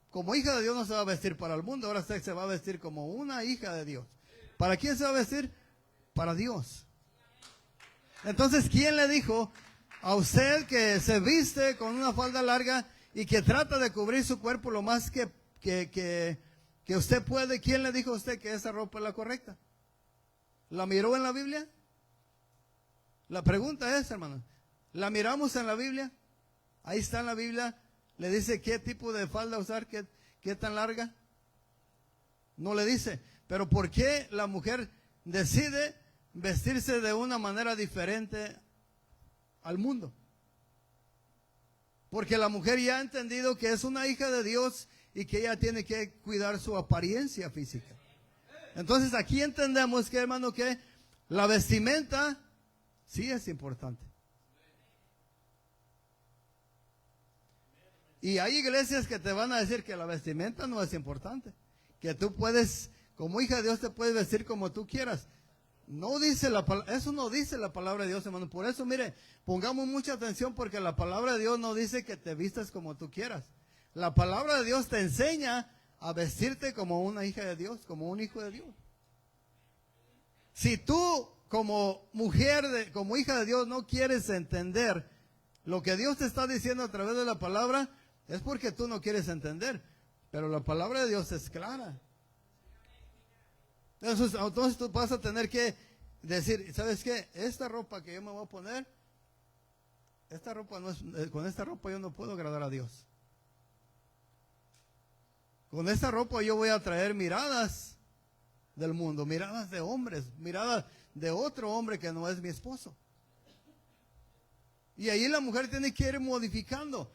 como hija de Dios no se va a vestir para el mundo, ahora usted se va a vestir como una hija de Dios. ¿Para quién se va a vestir? Para Dios. Entonces, ¿quién le dijo a usted que se viste con una falda larga y que trata de cubrir su cuerpo lo más que usted puede? ¿Quién le dijo a usted que esa ropa es la correcta? ¿La miró en la Biblia? La pregunta es, hermano, ¿la miramos en la Biblia? Ahí está en la Biblia, le dice qué tipo de falda usar, qué tan larga. No le dice, pero ¿por qué la mujer decide vestirse de una manera diferente al mundo? Porque la mujer ya ha entendido que es una hija de Dios y que ella tiene que cuidar su apariencia física. Entonces aquí entendemos que, hermano, que la vestimenta sí es importante. Y hay iglesias que te van a decir que la vestimenta no es importante, que tú puedes, como hija de Dios, te puedes vestir como tú quieras. No dice eso no dice la palabra de Dios, hermano. Por eso, mire, pongamos mucha atención, porque la palabra de Dios no dice que te vistas como tú quieras. La palabra de Dios te enseña a vestirte como una hija de Dios, como un hijo de Dios. Si tú como mujer, como hija de Dios, no quieres entender lo que Dios te está diciendo a través de la palabra, es porque tú no quieres entender. Pero la palabra de Dios es clara. Entonces tú vas a tener que decir, ¿sabes qué? Esta ropa que yo me voy a poner, esta ropa no es, con esta ropa yo no puedo agradar a Dios. Con esta ropa yo voy a traer miradas del mundo, miradas de hombres, miradas de otro hombre que no es mi esposo. Y ahí la mujer tiene que ir modificando.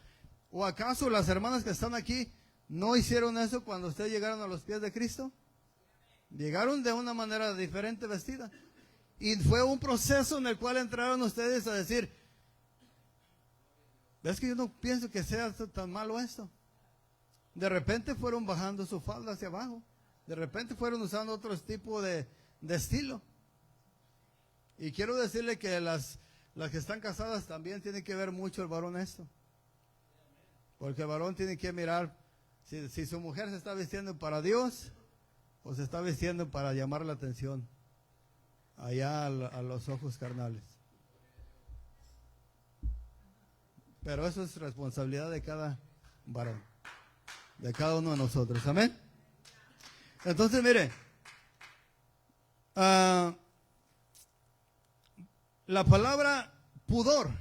¿O acaso las hermanas que están aquí no hicieron eso cuando ustedes llegaron a los pies de Cristo? Llegaron de una manera diferente vestida. Y fue un proceso en el cual entraron ustedes a decir, ¿ves que yo no pienso que sea tan malo esto? De repente fueron bajando su falda hacia abajo. De repente fueron usando otro tipo de estilo. Y quiero decirle que las que están casadas también tienen que ver mucho el varón esto. Porque el varón tiene que mirar si su mujer se está vistiendo para Dios o se está vistiendo para llamar la atención allá a los ojos carnales. Pero eso es responsabilidad de cada varón, de cada uno de nosotros. Amén. Entonces, mire, la palabra pudor.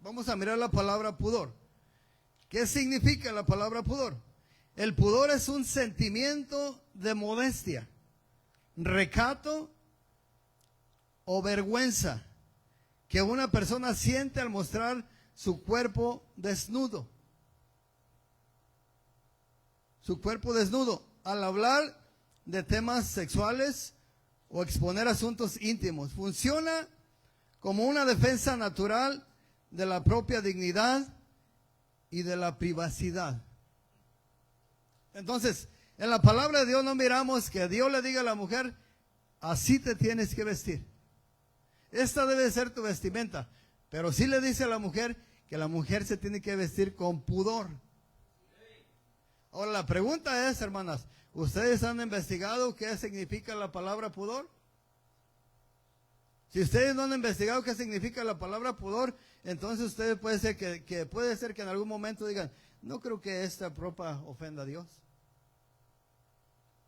Vamos a mirar la palabra pudor. ¿Qué significa la palabra pudor? El pudor es un sentimiento de modestia, recato o vergüenza que una persona siente al mostrar su cuerpo desnudo. Su cuerpo desnudo al hablar de temas sexuales o exponer asuntos íntimos. Funciona como una defensa natural de la propia dignidad y de la privacidad. Entonces, en la palabra de Dios no miramos que Dios le diga a la mujer, así te tienes que vestir. Esta debe ser tu vestimenta. Pero sí le dice a la mujer que la mujer se tiene que vestir con pudor. Ahora la pregunta es, hermanas, ¿ustedes han investigado qué significa la palabra pudor? Si ustedes no han investigado qué significa la palabra pudor, entonces ustedes puede ser que en algún momento digan, no creo que esta ropa ofenda a Dios.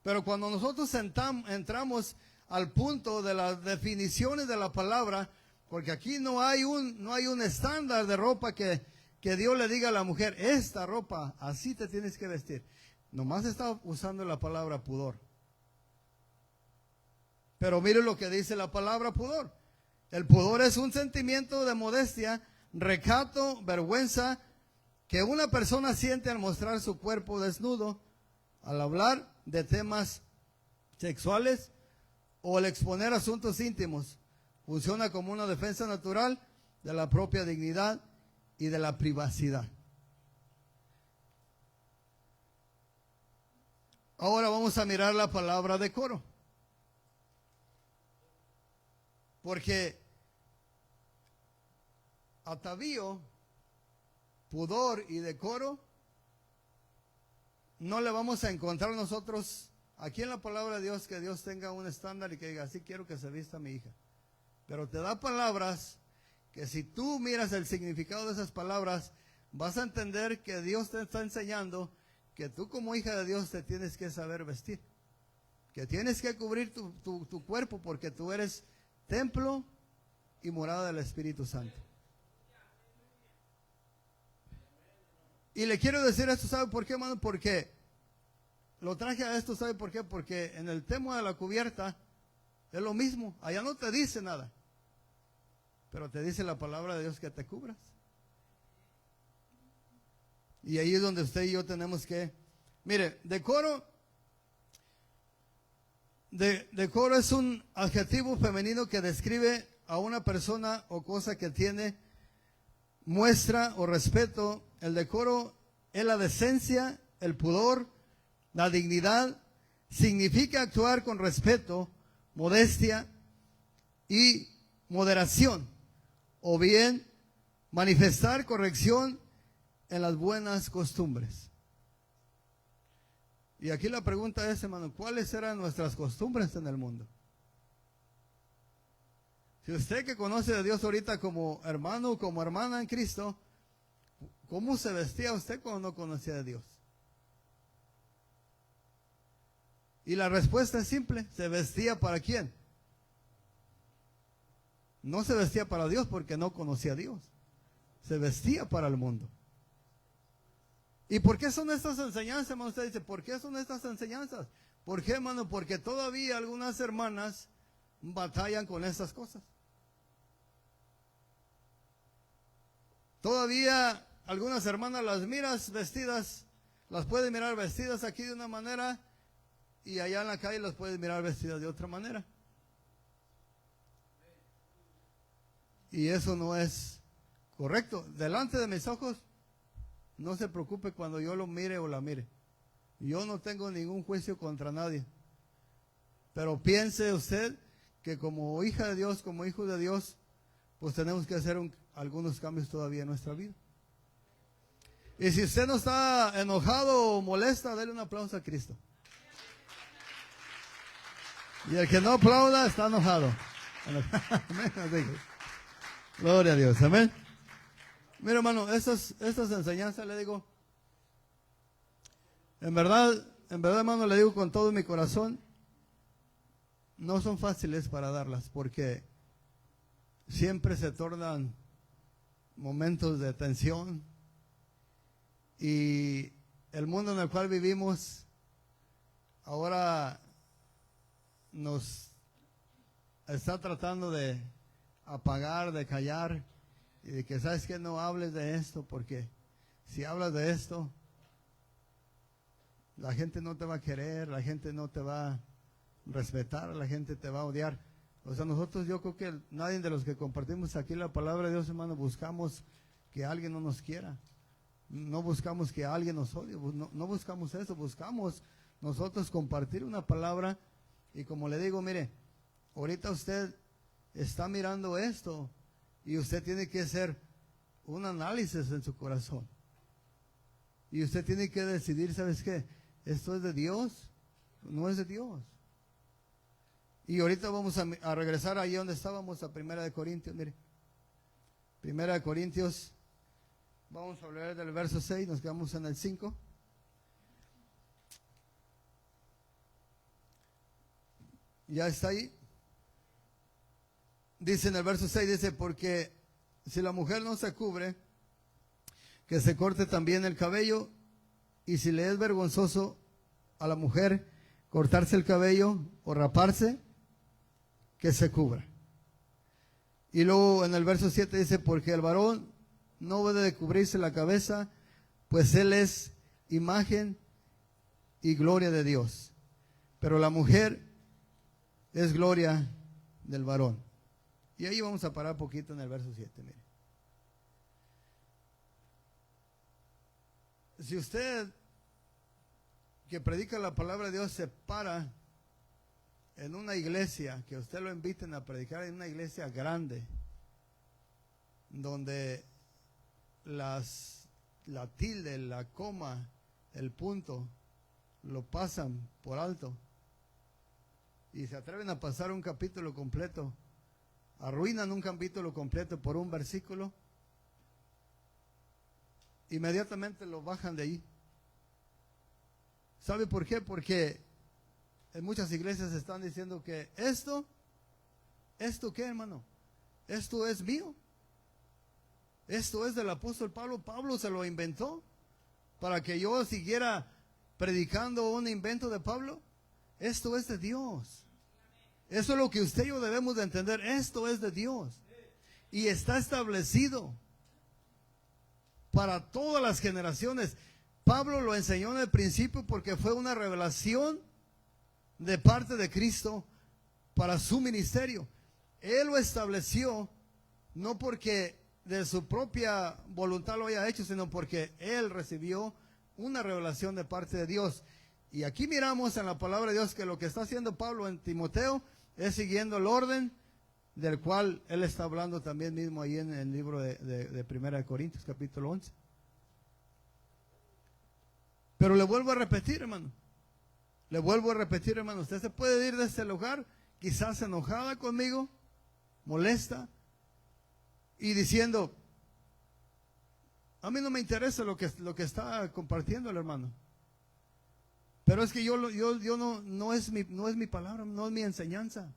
Pero cuando nosotros entramos al punto de las definiciones de la palabra, porque aquí no hay un estándar de ropa que Dios le diga a la mujer, esta ropa, así te tienes que vestir. Nomás está usando la palabra pudor. Pero mire lo que dice la palabra pudor. El pudor es un sentimiento de modestia, recato, vergüenza que una persona siente al mostrar su cuerpo desnudo, al hablar de temas sexuales o el exponer asuntos íntimos funciona como una defensa natural de la propia dignidad y de la privacidad. Ahora vamos a mirar la palabra decoro. Porque atavío, pudor y decoro no le vamos a encontrar nosotros aquí en la palabra de Dios, que Dios tenga un estándar y que diga, así quiero que se vista mi hija. Pero te da palabras que si tú miras el significado de esas palabras, vas a entender que Dios te está enseñando que tú como hija de Dios te tienes que saber vestir, que tienes que cubrir tu cuerpo, porque tú eres templo y morada del Espíritu Santo. Y le quiero decir esto, ¿sabe por qué, hermano? Porque lo traje a esto, ¿sabe por qué? Porque en el tema de la cubierta es lo mismo. Allá no te dice nada, pero te dice la palabra de Dios que te cubras. Y ahí es donde usted y yo tenemos que... Mire, decoro es un adjetivo femenino que describe a una persona o cosa que tiene muestra o respeto. El decoro es la decencia, el pudor, la dignidad. Significa actuar con respeto, modestia y moderación, o bien manifestar corrección en las buenas costumbres. Y aquí la pregunta es, hermano, ¿cuáles eran nuestras costumbres en el mundo? Si usted que conoce a Dios ahorita como hermano, como hermana en Cristo, ¿cómo se vestía usted cuando no conocía a Dios? Y la respuesta es simple, ¿se vestía para quién? No se vestía para Dios porque no conocía a Dios. Se vestía para el mundo. ¿Y por qué son estas enseñanzas, hermano? Usted dice, ¿por qué son estas enseñanzas? ¿Por qué, hermano? Porque todavía algunas hermanas batallan con estas cosas. Todavía algunas hermanas las miras vestidas, las puedes mirar vestidas aquí de una manera y allá en la calle las puedes mirar vestidas de otra manera. Y eso no es correcto. Delante de mis ojos, no se preocupe cuando yo lo mire o la mire. Yo no tengo ningún juicio contra nadie. Pero piense usted que como hija de Dios, como hijo de Dios, pues tenemos que hacer algunos cambios todavía en nuestra vida. Y si usted no está enojado o molesta, dele un aplauso a Cristo. Y el que no aplauda está enojado. Gloria a Dios, amén. Mira, hermano, estas enseñanzas, le digo, en verdad, hermano, le digo con todo mi corazón, no son fáciles para darlas, porque siempre se tornan momentos de tensión, y el mundo en el cual vivimos ahora nos está tratando de apagar, de callar, y de que, ¿sabes qué? No hables de esto, porque si hablas de esto, la gente no te va a querer, la gente no te va a respetar, la gente te va a odiar. O sea, nosotros, yo creo que nadie de los que compartimos aquí la palabra de Dios, hermano, buscamos que alguien no nos quiera. No buscamos que alguien nos odie, no buscamos eso, buscamos nosotros compartir una palabra. Y como le digo, mire, ahorita usted está mirando esto y usted tiene que hacer un análisis en su corazón. Y usted tiene que decidir, ¿sabes qué? ¿Esto es de Dios? No es de Dios. Y ahorita vamos a regresar ahí donde estábamos, a 1 Corintios, mire. 1 Corintios, vamos a hablar del verso 6, nos quedamos en el 5. Ya está ahí. Dice en el verso 6, dice, porque si la mujer no se cubre, que se corte también el cabello, y si le es vergonzoso a la mujer cortarse el cabello o raparse, que se cubra. Y luego en el verso 7 dice, porque el varón no debe de cubrirse la cabeza, pues él es imagen y gloria de Dios. Pero la mujer es gloria del varón. Y ahí vamos a parar poquito en el verso 7, mire. Si usted que predica la palabra de Dios se para en una iglesia, que usted lo inviten a predicar en una iglesia grande, donde la tilde, la coma, el punto, lo pasan por alto, y se atreven a pasar un capítulo completo, arruinan un capítulo completo por un versículo, inmediatamente lo bajan de ahí. ¿Sabe por qué? Porque en muchas iglesias están diciendo que ¿esto qué, hermano? Esto es mío. Esto es del apóstol Pablo. Pablo se lo inventó para que yo siguiera predicando un invento de Pablo. Esto es de Dios. Eso es lo que usted y yo debemos de entender. Esto es de Dios. Y está establecido para todas las generaciones. Pablo lo enseñó en el principio porque fue una revelación de parte de Cristo para su ministerio. Él lo estableció no porque de su propia voluntad lo haya hecho, sino porque él recibió una revelación de parte de Dios. Y aquí miramos en la palabra de Dios que lo que está haciendo Pablo en Timoteo es siguiendo el orden del cual él está hablando también mismo ahí en el libro de 1 Corintios capítulo 11. Pero le vuelvo a repetir, hermano. Le vuelvo a repetir, hermano. Usted se puede ir de este lugar quizás enojada conmigo, molesta, y diciendo, a mí no me interesa lo que está compartiendo el hermano. Pero es que yo no es mi palabra, no es mi enseñanza.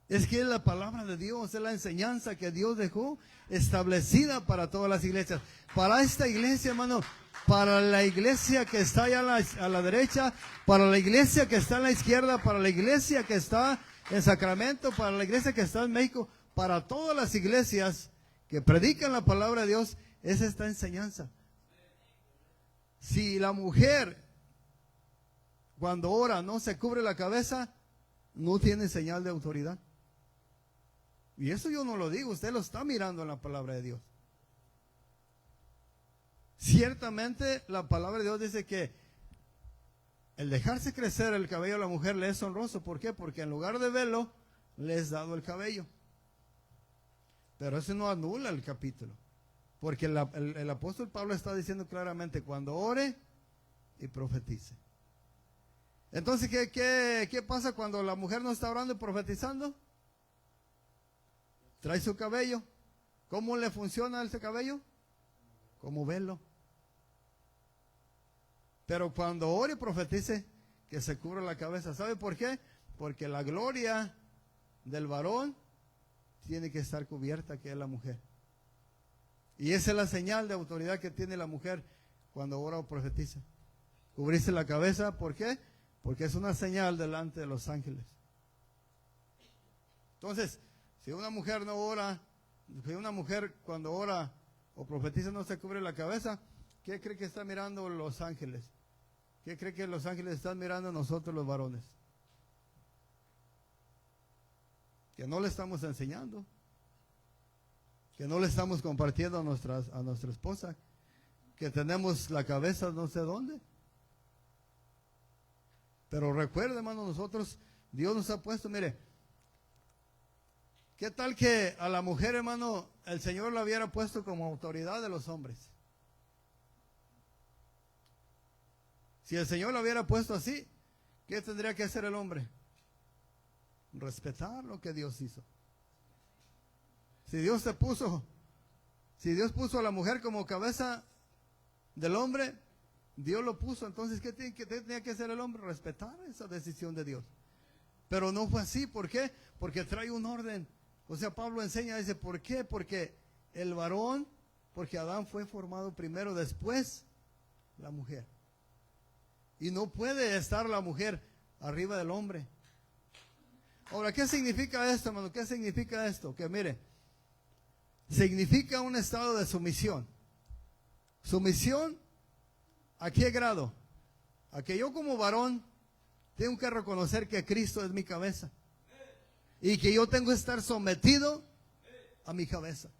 Es que es la palabra de Dios, es la enseñanza que Dios dejó establecida para todas las iglesias. Para esta iglesia, hermano, para la iglesia que está allá a la derecha, para la iglesia que está a la izquierda, para la iglesia que está en Sacramento, para la iglesia que está en México, para todas las iglesias que predican la palabra de Dios, es esta enseñanza. Si la mujer cuando ora no se cubre la cabeza, no tiene señal de autoridad. Y eso yo no lo digo, usted lo está mirando en la palabra de Dios. Ciertamente la palabra de Dios dice que el dejarse crecer el cabello a la mujer le es honroso. ¿Por qué? Porque en lugar de velo, le es dado el cabello. Pero eso no anula el capítulo. Porque el apóstol Pablo está diciendo claramente, cuando ore y profetice. Entonces, ¿qué pasa cuando la mujer no está orando y profetizando? Trae su cabello. ¿Cómo le funciona ese cabello? Como velo. Pero cuando ore y profetice, que se cubra la cabeza. ¿Sabe por qué? Porque la gloria del varón tiene que estar cubierta, que es la mujer. Y esa es la señal de autoridad que tiene la mujer cuando ora o profetiza. Cubrirse la cabeza, ¿por qué? Porque es una señal delante de los ángeles. Entonces, si una mujer no ora, si una mujer cuando ora o profetiza no se cubre la cabeza, ¿qué cree que está mirando los ángeles? ¿Qué cree que los ángeles están mirando a nosotros los varones? Que no le estamos enseñando, que no le estamos compartiendo a nuestra esposa, que tenemos la cabeza no sé dónde. Pero recuerde, hermano, nosotros, Dios nos ha puesto, mire, ¿qué tal que a la mujer, hermano, el Señor la hubiera puesto como autoridad de los hombres? Si el Señor la hubiera puesto así, ¿qué tendría que hacer el hombre? Respetar lo que Dios hizo. Si Dios puso a la mujer como cabeza del hombre, Dios lo puso, entonces ¿qué tenía que hacer el hombre? Respetar esa decisión de Dios. Pero no fue así, ¿por qué? Porque trae un orden. O sea, Pablo enseña, dice, ¿por qué? Porque el varón, porque Adán fue formado primero, después la mujer. Y no puede estar la mujer arriba del hombre. Ahora, ¿qué significa esto, hermano? ¿Qué significa esto? Que mire, significa un estado de sumisión. Sumisión, ¿a qué grado? A que yo como varón tengo que reconocer que Cristo es mi cabeza. Y que yo tengo que estar sometido a mi cabeza.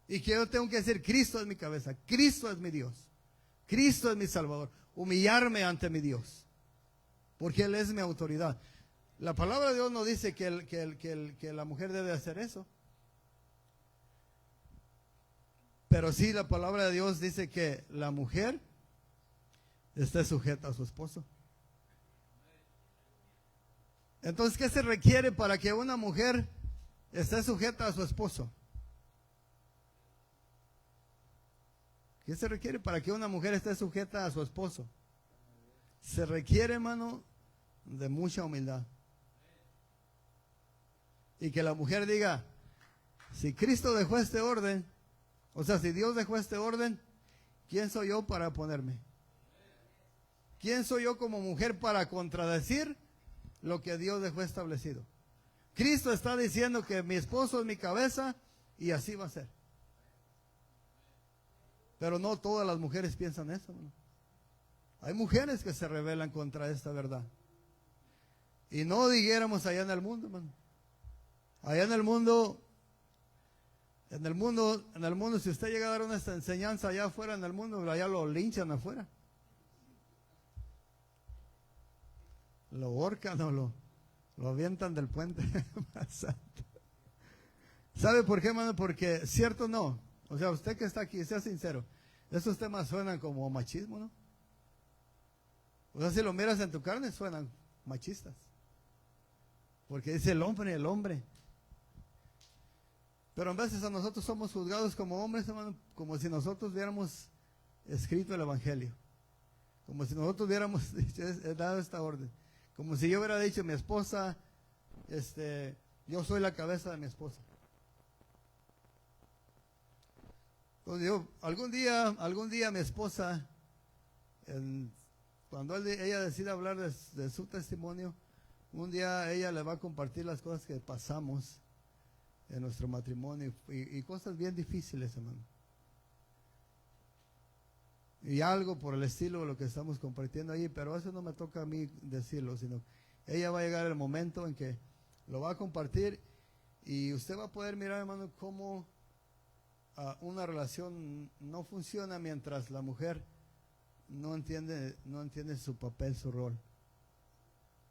Y que yo tengo que decir, Cristo es mi cabeza, Cristo es mi Dios, Cristo es mi Salvador. Humillarme ante mi Dios, porque Él es mi autoridad. La palabra de Dios no dice que la mujer debe hacer eso. Pero sí, la palabra de Dios dice que la mujer esté sujeta a su esposo. Entonces, ¿qué se requiere para que una mujer esté sujeta a su esposo? ¿Qué se requiere para que una mujer esté sujeta a su esposo? Se requiere, hermano, de mucha humildad. Y que la mujer diga, si Cristo dejó este orden, o sea, si Dios dejó este orden, ¿quién soy yo para oponerme? ¿Quién soy yo como mujer para contradecir lo que Dios dejó establecido? Cristo está diciendo que mi esposo es mi cabeza y así va a ser. Pero no todas las mujeres piensan eso, ¿no? Hay mujeres que se rebelan contra esta verdad. Y no dijéramos allá en el mundo, hermano. Allá en el mundo, si usted llega a dar una enseñanza allá afuera en el mundo, allá lo linchan afuera. Lo ahorcan o lo avientan del puente. ¿Sabe por qué, hermano? Porque cierto no. O sea, usted que está aquí, sea sincero, esos temas suenan como machismo, ¿no? O sea, si lo miras en tu carne, suenan machistas. Porque dice el hombre, el hombre. Pero en veces a nosotros somos juzgados como hombres, hermano, como si nosotros hubiéramos escrito el Evangelio. Como si nosotros hubiéramos dado esta orden. Como si yo hubiera dicho, mi esposa, yo soy la cabeza de mi esposa. Entonces algún día mi esposa, cuando ella decida hablar de su testimonio, un día ella le va a compartir las cosas que pasamos en nuestro matrimonio y cosas bien difíciles, hermano. Y algo por el estilo de lo que estamos compartiendo ahí, pero eso no me toca a mí decirlo, sino ella va a llegar el momento en que lo va a compartir y usted va a poder mirar, hermano, cómo una relación no funciona mientras la mujer no entiende su papel, su rol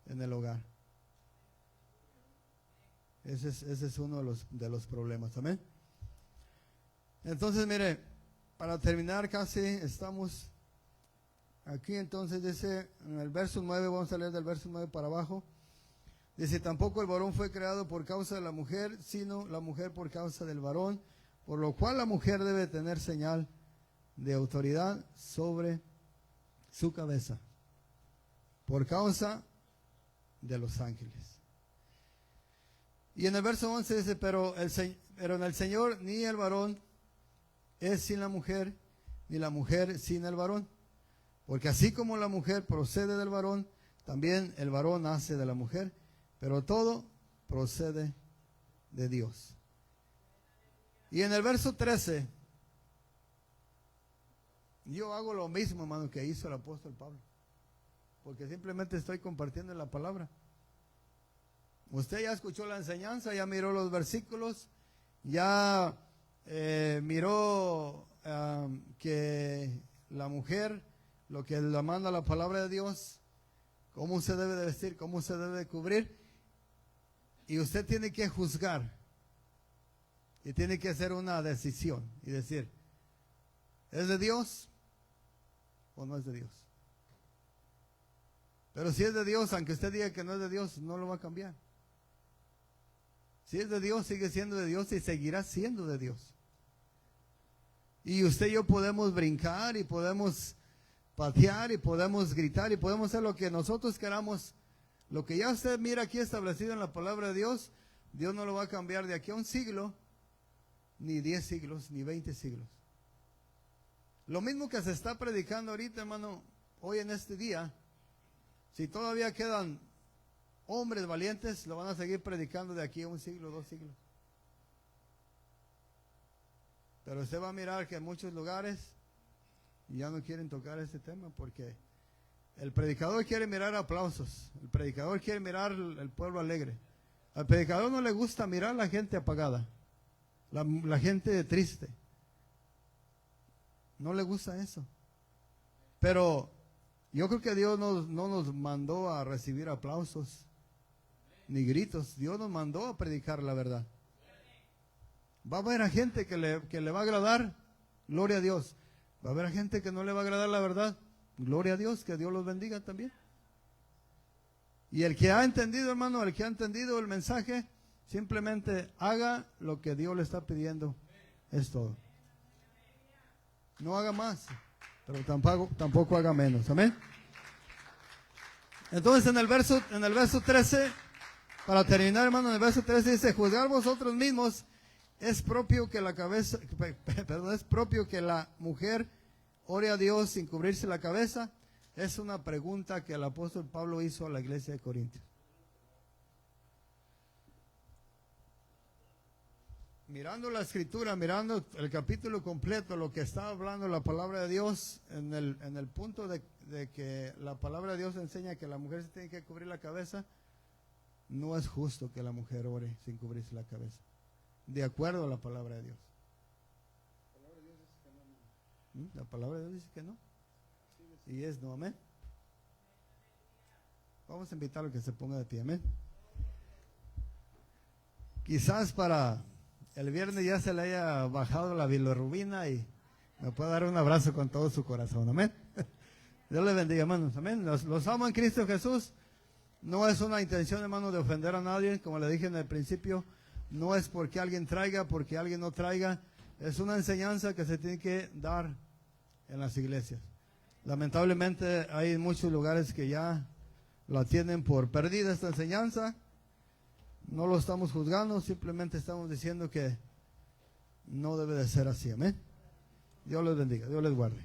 en el hogar. Ese es uno de los problemas. Amén. Entonces, mire, para terminar casi estamos aquí. Entonces dice en el verso 9, vamos a leer del verso 9 para abajo. Dice, tampoco el varón fue creado por causa de la mujer, sino la mujer por causa del varón, por lo cual la mujer debe tener señal de autoridad sobre su cabeza, por causa de los ángeles. Y en el verso 11 dice, pero en el Señor ni el varón es sin la mujer, ni la mujer sin el varón. Porque así como la mujer procede del varón, también el varón nace de la mujer, pero todo procede de Dios. Y en el verso 13, yo hago lo mismo, hermano, que hizo el apóstol Pablo, porque simplemente estoy compartiendo la palabra. Usted ya escuchó la enseñanza, ya miró los versículos, ya miró que la mujer, lo que la manda la palabra de Dios, cómo se debe de vestir, cómo se debe de cubrir, y usted tiene que juzgar y tiene que hacer una decisión y decir, ¿es de Dios o no es de Dios? Pero si es de Dios, aunque usted diga que no es de Dios, no lo va a cambiar. Si es de Dios, sigue siendo de Dios y seguirá siendo de Dios. Y usted y yo podemos brincar y podemos patear y podemos gritar y podemos hacer lo que nosotros queramos. Lo que ya usted mira aquí establecido en la palabra de Dios, Dios no lo va a cambiar de aquí a un siglo, ni 10 siglos, ni 20 siglos. Lo mismo que se está predicando ahorita, hermano, hoy en este día, si todavía quedan hombres valientes, lo van a seguir predicando de aquí a un siglo, 2 siglos. Pero usted va a mirar que en muchos lugares ya no quieren tocar este tema porque El predicador quiere mirar aplausos. El predicador quiere mirar el pueblo alegre. Al predicador no le gusta mirar a la gente apagada, la gente triste. No le gusta eso. Pero yo creo que Dios no nos mandó a recibir aplausos ni gritos. Dios nos mandó a predicar la verdad. Va a haber a gente que le va a agradar, gloria a Dios. Va a haber a gente que no le va a agradar la verdad, gloria a Dios, que Dios los bendiga también. Y el que ha entendido, hermano, el que ha entendido el mensaje, simplemente haga lo que Dios le está pidiendo. Es todo. No haga más, pero tampoco haga menos. Amén. Entonces en el verso 13, para terminar, hermano, en el verso 13 dice: juzgar vosotros mismos, es propio que es propio que la mujer ore a Dios sin cubrirse la cabeza. Es una pregunta que el apóstol Pablo hizo a la iglesia de Corintios. Mirando la escritura, mirando el capítulo completo, lo que está hablando la palabra de Dios, en el punto de que la palabra de Dios enseña que la mujer se tiene que cubrir la cabeza, no es justo que la mujer ore sin cubrirse la cabeza, de acuerdo a la palabra de Dios. La palabra de Dios dice que no. Y es no, amén. Vamos a invitarlo a que se ponga de pie, amén. Quizás para el viernes ya se le haya bajado la bilirrubina y me puede dar un abrazo con todo su corazón, amén. Dios le bendiga, hermanos, amén. Los amo en Cristo Jesús. No es una intención, hermano, de ofender a nadie, como le dije en el principio. No es porque alguien traiga, porque alguien no traiga. Es una enseñanza que se tiene que dar en las iglesias. Lamentablemente hay muchos lugares que ya la tienen por perdida esta enseñanza. No lo estamos juzgando, simplemente estamos diciendo que no debe de ser así, amén. Dios les bendiga, Dios les guarde.